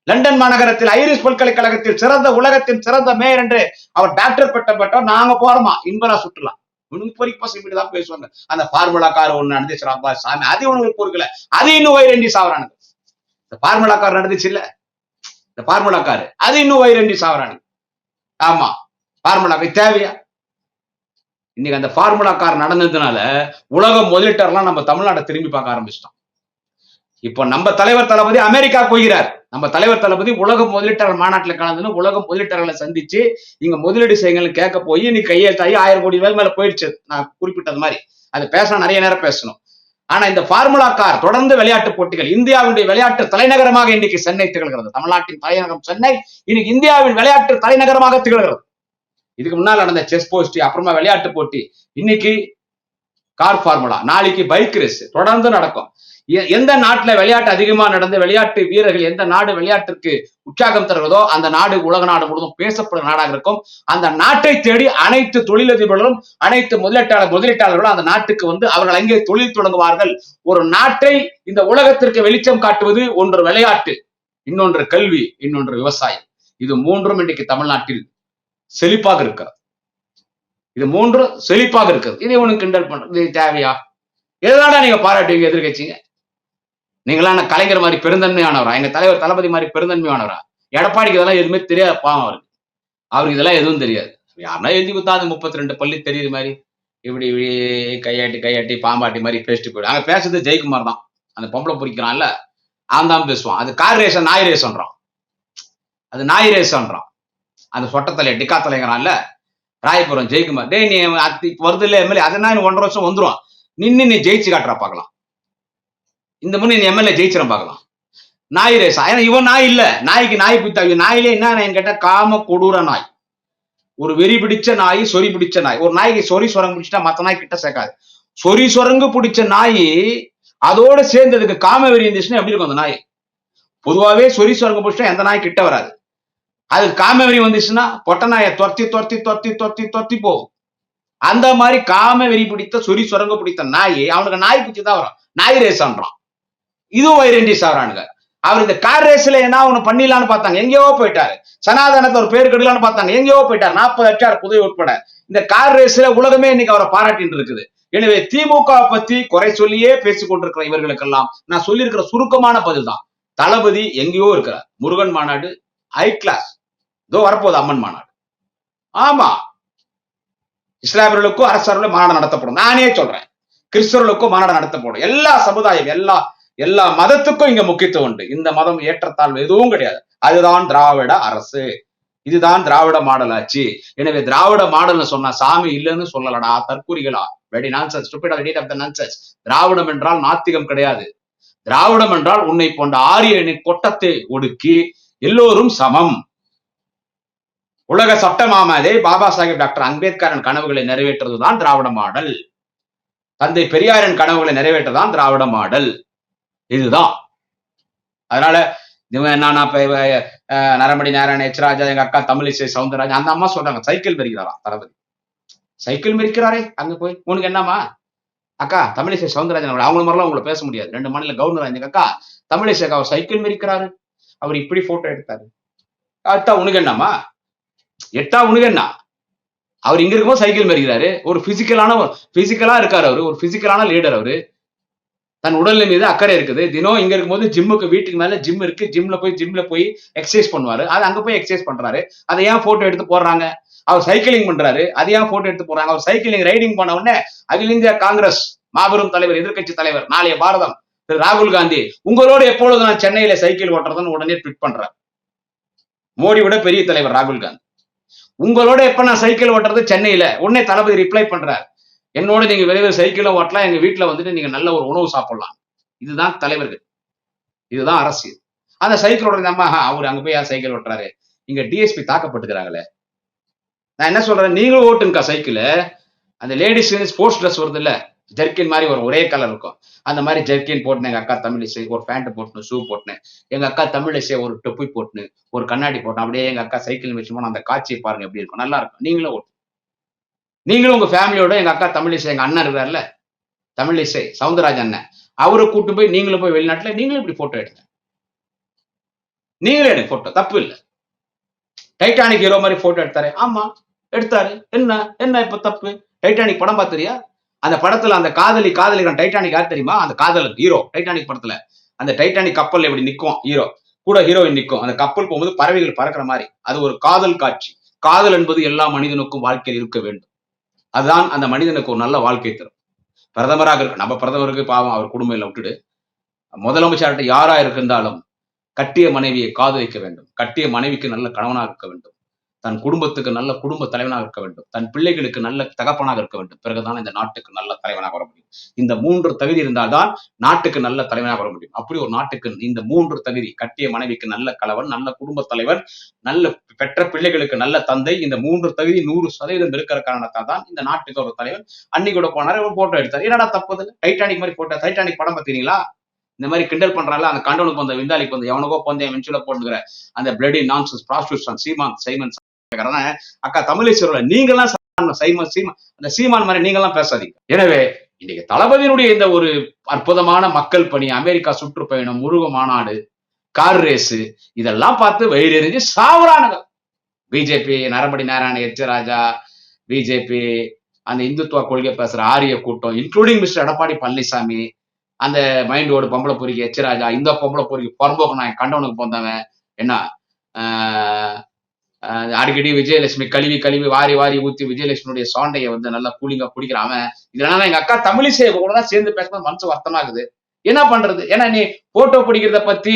லண்டன் மாநகரத்தில் ஐரிஷ் பல்கலைக்கழகத்தில் சிறந்த உலகத்தின் சிறந்த மேயர் என்று அவர் டாக்டர் பட்டம் பெற்றவர். நாங்க போறோமா இன்பரா சுற்றுலா தான் பேசுவாங்க. அந்த பார்முலா கார் ஒண்ணு நடந்துச்சு சாமி, அது உனக்கு பொறுக்கல, அது இன்னும் வயிறண்டி சாவரானுங்க. இந்த பார்முலா கார் நடந்துச்சு இல்ல, இந்த பார்முலா கார் அது இன்னும் வயிறண்டி சாவரானுங்க. ஆமா, பார்முலா தேவையா? இன்னைக்கு அந்த பார்முலா கார் நடந்ததுனால உலக முதலீட்டர்லாம் நம்ம தமிழ்நாட்டை திரும்பி பார்க்க ஆரம்பிச்சிட்டோம். இப்போ நம்ம தலைவர் தளபதி அமெரிக்கா போகிறார். நம்ம தலைவர் தளபதி உலக முதலீட்டாளர் மாநாட்டில் கலந்து உலக முதலீட்டாளர்களை சந்திச்சு இங்க முதலீடு செய்யுங்கன்னு கேட்க போய் இன்னைக்கு கையெழுத்தாகி 1000 கோடி மேல போயிடுச்சு. நான் குறிப்பிட்டது மாதிரி அது பேசணும், நிறைய நேரம் பேசணும். ஆனா இந்த பார்முலா கார் தொடர்ந்து விளையாட்டு போட்டிகள், இந்தியாவுடைய விளையாட்டு தலைநகரமாக இன்னைக்கு சென்னை திகழ்கிறது. தமிழ்நாட்டின் தலைநகரம் சென்னை இன்னைக்கு இந்தியாவின் விளையாட்டு தலைநகரமாக திகழ்கிறது. இதுக்கு முன்னால் நடந்த செஸ் போஸ்டி, அப்புறமா விளையாட்டு போட்டி, இன்னைக்கு கார் பார்முலா, நாளைக்கு பைக் ரேஸ் தொடர்ந்து நடக்கும். எந்த நாட்டுல விளையாட்டு அதிகமா நடந்து விளையாட்டு வீரர்கள் எந்த நாடு விளையாட்டிற்கு உற்சாகம் தருவதோ அந்த நாடு உலக நாடு முழுவதும் பேசப்படும் நாடாக இருக்கும். அந்த நாட்டை தேடி அனைத்து தொழிலதிபர்களும் அனைத்து முதலீட்டாளர்களும் அந்த நாட்டுக்கு வந்து அவர்கள் அங்கே தொழில் தொடங்குவார்கள். ஒரு நாட்டை இந்த உலகத்திற்கு வெளிச்சம் காட்டுவது ஒன்று விளையாட்டு, இன்னொன்று கல்வி, இன்னொன்று விவசாயம். இது மூன்றும் இன்றைக்கு தமிழ்நாட்டில் செழிப்பாக இருக்கிறது. இது மூன்றும் செழிப்பாக இருக்கிறது. இதை உனக்கு கிண்டல் பண்றது இது தேவையா? எதனால நீங்க பாராட்டுவீங்க எதிர்கட்சிங்க? நீங்களாம் கலைஞர் மாதிரி பெருந்தன்மையானவரா? எங்க தலைவர் தளபதி மாதிரி பெருந்தன்மையானவரா? எடப்பாடிக்கு இதெல்லாம் எதுவுமே தெரியாது. பாவம் அவருக்கு இதெல்லாம் எதுவும் தெரியாது. யாருன்னா எழுதி கொடுத்தா அது 32 பள்ளி தெரியுது மாதிரி இப்படி இப்படி கையாட்டி பாம்பாட்டி மாதிரி பேசிட்டு போயிடும். அங்க பேசுறது ஜெயக்குமார் தான். அந்த பொம்பளை பொறிக்கிறான்ல அவன் தான் பேசுவான். அது கார் ரேஷன் நாய் ரேஷன்றான், அது நாய் ரேஷன்றான். அந்த சொட்டத்தலை டிக்கா தலைங்கிறான்ல ராயபுரம் ஜெயக்குமார். டே நீ வருது இல்ல எம்எல்ஏ, அதனால 1.5 வருஷம் வந்துடும். நின்று நீ ஜெயிச்சு காட்டுறா பார்க்கலாம். இந்த முறை நீ எம்எல்ஏ ஜெயிச்சிட பார்க்கலாம். நாய் ரேசா? ஏன்னா இவன் நாய் இல்ல, நாய்க்கு நாய் பித்தா. நாயிலே என்ன கேட்டா காம கொடூர நாய். ஒரு வெறி பிடிச்ச நாய், சொறி பிடிச்ச நாய். ஒரு நாய்க்கு சொறி சுரங்கு பிடிச்சிட்டா மத்த நாய் கிட்ட சேர்க்காது. சொறி சுரங்கு பிடிச்ச நாய் அதோட சேர்ந்ததுக்கு காம வெறி இருந்துச்சுன்னா எப்படி இருக்கும் அந்த நாய்? பொதுவாவே சொறி சுரங்கு பிடிச்சா எந்த நாய் கிட்ட வராது. அதுக்கு காம வெறி வந்துச்சுன்னா பொட்ட நாயை தொத்தி தொத்தி தொத்தி தொத்தி தொத்தி போகும். அந்த மாதிரி காம வெறி பிடித்த சொறி சுரங்க பிடித்த நாய் அவனுக்கு நாய் குச்சி தான் வரும். நாய் ரேஸ் ஆன்றான். இதுவும் வைரண்டிஸ் ஆகிறானுங்க. அவர் இந்த கார் ரேஸ்ல என்ன ஒண்ணு பண்ணிடலான்னு பார்த்தாங்க, எங்கேயோ போயிட்டாரு. சனாதனத்தை ஒரு பேர் கெடுக்கலான்னு பார்த்தாங்க, எங்கேயோ போயிட்டாரு. 40 ஹெக்டார் புதை உட்பட இந்த கார் ரேஸ்ல உலகமே இன்னைக்கு அவரை பாராட்டிட்டு இருக்குது. எனவே திமுக பத்தி குறை சொல்லியே பேசிக் கொண்டிருக்கிற இவர்களுக்கெல்லாம் நான் சொல்லியிருக்கிற சுருக்கமான பதில் தான், தளபதி எங்கேயோ இருக்கிறார். முருகன் மாநாடு ஹை கிளாஸ், இதோ வரப்போகுது அம்மன் மாநாடு. ஆமா, இஸ்லாமியர்களுக்கும் அரசர்களும் மாநாடு நடத்தப்படும். நானே சொல்றேன், கிறிஸ்தவர்களுக்கும் மாநாடு நடத்தப்படும். எல்லா சமுதாயம், எல்லா மதத்துக்கும் இங்க முக்கியத்துவம் உண்டு. இந்த மதம் ஏற்றத்தாழ்வு எதுவும் கிடையாது. அதுதான் திராவிட அரசு, இதுதான் திராவிட மாடல் ஆட்சி. எனவே திராவிட மாடல்னு சொன்னா சாமி இல்லைன்னு சொல்லலடா தற்கூரிகளா. Very nonsense, stupid of the nonsense. திராவிடம் என்றால் நாத்திகம் கிடையாது. திராவிடம் என்றால் உன்னை போன்ற ஆரியனின் கொட்டத்தை ஒடுக்கி எல்லோரும் சமம். உலக சட்ட மாமேதை பாபா சாஹேப் டாக்டர் அம்பேத்கரின் கனவுகளை நிறைவேற்றுவதுதான் திராவிட மாடல். தந்தை பெரியாரின் கனவுகளை நிறைவேற்றதான் திராவிட மாடல். இதுதான். அதனால நரம்படி நாராயண எச்ராஜா, எங்க அக்கா தமிழிசை சவுந்தரராஜன், அந்த அம்மா சொல்றாங்க சைக்கிள் மெரிக்கிறாரா தளபதி. சைக்கிள் மெரிக்கிறாரே அங்க போய், உனக்கு என்னமா அக்கா தமிழிசை சவுந்தரராஜன் அவங்க மாதிரிலாம் உங்களை பேச முடியாது. 2 மாநில கவர்னர் ஆயிருந்தீங்க அக்கா தமிழிசை அவர் சைக்கிள் மெரிக்கிறாரு, அவர் இப்படி போட்டோ எடுத்தாரு. அத்தா உனக்கு என்னமா, எட்டா உனக்கு என்ன? அவர் இங்க இருக்கும்போது சைக்கிள் மெரிக்கிறாரு. ஒரு பிசிக்கலா இருக்காரு அவரு, ஒரு பிசிக்கலான லீடர் அவரு. தன் உடல் மீது அக்கறை இருக்குது. தினம் இங்க இருக்கும்போது ஜிம்முக்கு, வீட்டுக்கு மேல ஜிம் இருக்கு, ஜிம்ல போய் எக்ஸசைஸ் பண்ணுவாரு. அது அங்க போய் எக்ஸசைஸ் பண்றாரு. அதை ஏன் போட்டோ எடுத்து போடுறாங்க? அவர் சைக்கிளிங் பண்றாரு, அது ஏன் போட்டோ எடுத்து போடுறாங்க? அவர் சைக்கிளிங் ரைடிங் பண்ண உடனே அகில இந்திய காங்கிரஸ் மாபெரும் தலைவர், எதிர்கட்சி தலைவர், நாளைய பாரதம் திரு ராகுல் காந்தி, உங்களோடு எப்பொழுது நான் சென்னையில சைக்கிள் ஓட்டுறதுன்னு உடனே ட்வீட் பண்றார். மோடி விட பெரிய தலைவர் ராகுல் காந்தி. உங்களோட எப்ப நான் சைக்கிள் ஓட்டுறது சென்னையில, உடனே தளபதி ரிப்ளை பண்றார், என்னோட நீங்க விரைவில் சைக்கிளும் ஓட்டலாம், எங்க வீட்டுல வந்துட்டு நீங்க நல்ல ஒரு உணவு சாப்பிடலாம். இதுதான் தலைவர்கள், இதுதான் அரசியல். அந்த சைக்கிள் ஓடுறது அம்மா அவரு அங்க போய் யார் சைக்கிள் ஓட்டுறாரு? இங்க டிஎஸ்பி தாக்கப்பட்டுக்கிறாங்களே. நான் என்ன சொல்றேன், நீங்களும் ஓட்டுங்கக்கா சைக்கிள். அந்த லேடிஸ் ஸ்போர்ட்ஸ் ட்ரெஸ் வருது இல்ல, ஜெர்கின் மாதிரி ஒரு ஒரே கலர் இருக்கும், அந்த மாதிரி ஜெர்கின் போட்டுனேன் எங்க அக்கா தமிழிசை, ஒரு பேண்ட் போட்டுனேன், ஷூ போட்டுனேன், எங்க அக்கா தமிழிசை ஒரு தொப்பி போட்டுனு, ஒரு கண்ணாடி போட்டேன், அப்படியே எங்க அக்கா சைக்கிள் வச்சுமோ அந்த காட்சியை பாருங்க எப்படி இருக்கும், நல்லா இருக்கும். நீங்களும் ஓட்டு, நீங்களும் உங்க ஃபேமிலியோட எங்க அக்கா தமிழிசை, எங்க அண்ணன் இருக்காருல்ல தமிழிசை சவுந்தரராஜ் அண்ணன், அவரை கூட்டு போய் நீங்களும் போய் வெளிநாட்டுல நீங்களும் இப்படி போட்டோ எடுங்க. நீங்களே எடுங்க போட்டோ, தப்பு இல்லை. டைட்டானிக் ஹீரோ மாதிரி போட்டோ எடுத்தாரு, ஆமா எடுத்தாரு, என்ன இப்ப தப்பு? டைட்டானிக் படம் பார்த்தியா? அந்த படத்துல அந்த காதலிகள் டைட்டானிக் யார் தெரியுமா? அந்த காதலன் ஹீரோ டைட்டானிக் படத்துல. அந்த டைட்டானிக் கப்பல் எப்படி நிற்கும், ஹீரோ கூட ஹீரோயின் நிற்கும், அந்த கப்பல் போகும்போது பறவைகள் பறக்கிற மாதிரி, அது ஒரு காதல் காட்சி. காதல் என்பது எல்லா மனிதனுக்கும் வாழ்க்கையில் இருக்க வேண்டும். அதுதான் அந்த மனிதனுக்கு ஒரு நல்ல வாழ்க்கை தரும். பிரதமராக இருக்கு, நம்ம பிரதமருக்கு பாவம் அவர் குடும்பம் எல்லாம் விட்டுடு, முதலமைச்சர்கிட்ட யாரா இருந்தாலும் கட்டிய மனைவியை காதலிக்க வேண்டும், கட்டிய மனைவிக்கு நல்ல கணவனாக இருக்க வேண்டும், தன் குடும்பத்துக்கு நல்ல குடும்ப தலைவனாக இருக்க வேண்டும், தன் பிள்ளைகளுக்கு நல்ல தகப்பனாக இருக்க வேண்டும். பிறகுதான் இந்த நாட்டுக்கு நல்ல தலைவனாக வர முடியும். இந்த 3 தகுதி இருந்தால்தான் நாட்டுக்கு நல்ல தலைவனாக வர முடியும். அப்படி ஒரு நாட்டுக்கு இந்த 3 தகுதி, கட்டிய மனைவிக்கு நல்ல கணவன், நல்ல குடும்ப தலைவன், நல்ல பெற்ற பிள்ளைகளுக்கு நல்ல தந்தை, இந்த 3 தகுதி 100% இருக்கிற காரணத்தால் தான் இந்த நாட்டுக்கு ஒரு தலைவன். அன்னி கூட போனாரு, ஒரு போட்டோ எடுத்தாரு, என்னடா தப்பு? டைட்டானிக் மாதிரி போட்டோ. டைட்டானிக் படம் பார்த்தீங்களா? இந்த மாதிரி கிண்டல் பண்றாங்க, அந்த கண்டவனுக்கு வந்த விந்தாலிக்கு வந்து எவனுக்கோ வந்து மென்சுல போட்டுக்கிற அந்த பிளடி நான்சென்ஸ் ப்ராஸ்டியூஷன் சைமன் அக்கா தமிழேஸ்வரர்ல நீங்கெல்லாம் அந்த சீமான் மாதிரி நீங்கெல்லாம் பேசாதீங்க. எனவே இன்னைக்கு தளபதியினுடைய இந்த ஒரு அற்புதமான மக்கள் பணி, அமெரிக்கா சுற்றுப்பயணம், முருக மாநாடு, கார் ரேஸ், இதெல்லாம் பார்த்து வயிறு எறிஞ்சு சாவுறானுங்க. பிஜேபி, நரம்படி நாராயண எச்சராஜா, பிஜேபி, அந்த இந்துத்துவ கொள்கை பேசுற ஆரிய கூட்டம், இன்க்ளூடிங் மிஸ்டர் எடப்பாடி பழனிசாமி, அந்த மைண்டோடு பொம்பளை பொறிக்கு எச்சராஜா, இந்த பொம்பளை பொறிக்கு புறம்போக்கு நான் கண்டவனுக்கு போந்தவன், என்ன அடிக்கடி விஜயலட்சுமி கழுவி வாரி ஊத்தி விஜயலட்சுமியுடைய சாண்டையை வந்து நல்லா கூலிங்கா குடிக்கிறான் அவன். இதனால எங்க அக்கா தமிழிசை கூட தான் சேர்ந்து பேசும்போது மனசு வருத்தமாகுது. என்ன பண்றது? ஏன்னா நீ போட்டோ பிடிக்கிறத பத்தி,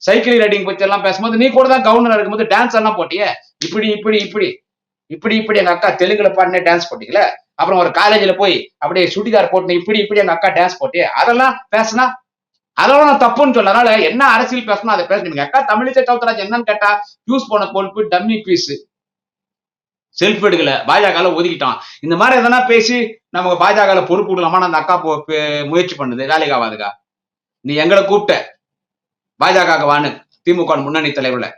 சைக்கிள் ரைடிங் பத்தி எல்லாம் பேசும்போது நீ கூட தான் கவர்னர் இருக்கும்போது டான்ஸ் எல்லாம் போட்டியே, இப்படி எங்க அக்கா தெலுங்குல பாடினே டான்ஸ் போட்டீங்களே, அப்புறம் ஒரு காலேஜ்ல போய் அப்படியே சுடிதார் போட்டு இப்படி எங்க அக்கா டான்ஸ் போட்டியே, அதெல்லாம் பேசினா அதெல்லாம் நான் தப்புன்னு சொல்ல. அதனால என்ன அரசியல் பேசணும் அதை பேசணும். அக்கா தமிழிசை சவுந்தரராஜன் என்னன்னு கேட்டா, யூஸ் போன பொறுப்பு டம்மி பீஸ். செல்ஃப் எடுக்கல, பாஜக ஒதுக்கிட்டான். இந்த மாதிரி எதனா பேசி நமக்கு பாஜக பொறுப்பு கொடுக்கலாமான்னு அந்த அக்கா முயற்சி பண்ணுது. வேலைக்கு ஆகாதுக்கா. நீ எங்களை கூப்பிட்ட பாஜக வான்னு, திமுக முன்னணி தலைவர்ல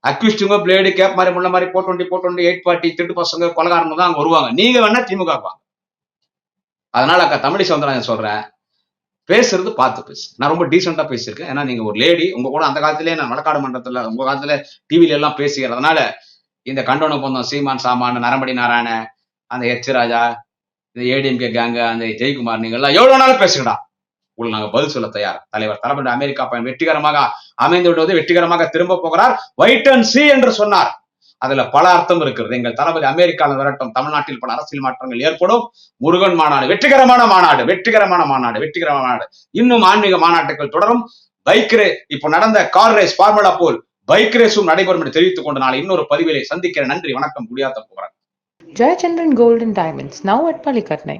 அக்யூஸ்டுங்க பிளேடு கேப் மாதிரி முள்ள மாதிரி 420 8 பார்ட்டி திருட்டு பசங்க கொலகாரங்க தான் அங்க வருவாங்க. நீங்க வேணா திமுக வாங்க. அதனால அக்கா தமிழி சவுந்தரராஜன் சொல்றேன், பேசுறது பார்த்து பேசு. நான் ரொம்ப டீசெண்டா பேசியிருக்கேன். ஏன்னா நீங்க ஒரு லேடி, உங்க கூட அந்த காலத்திலேயே நான் வழக்காடு மன்றத்துல உங்க காலத்துல டிவில எல்லாம் பேசுகிறதுனால இந்த கண்டன ஒப்பந்தம் சீமான் சாமான் நரம்படி நாராயண, அந்த எச் ராஜா, இந்த ஏடிஎம்கே கேங்க, அந்த ஜெயக்குமார், நீங்க எல்லாம் எவ்வளவு நாளும் பேசுங்கடா, உங்களுக்கு நாங்க பதில் சொல்ல தயார். தலைவர் தளபதி அமெரிக்கா பயணம் வெற்றிகரமாக அமைந்து விடுவது, வெற்றிகரமாக திரும்ப போகிறார், வெயிட் அண்ட் சீ என்று சொன்னார். அதுல பல அர்த்தம் இருக்கிறது. எங்கள் தளபதி அமெரிக்காவில் வரட்டும், தமிழ்நாட்டில் பல அரசியல் மாற்றங்கள் ஏற்படும். முருகன் மாநாடு வெற்றிகரமான மாநாடு, வெற்றிகரமான மாநாடு, வெற்றிகரமான மாநாடு. இன்னும் ஆன்மீக மாநாட்டுகள் தொடரும். பைக் ரே இப்ப நடந்த கார் ரேஸ் ஃபார்முலா போல் பைக் ரேஸும் நடைபெறும் என்று தெரிவித்துக் கொண்டு நாளை இன்னொரு பதிவிலை சந்திக்கிறேன். நன்றி, வணக்கம். Gudiyatham Kumaran. Jayachandran Gold and Diamonds, now at Palikatnai.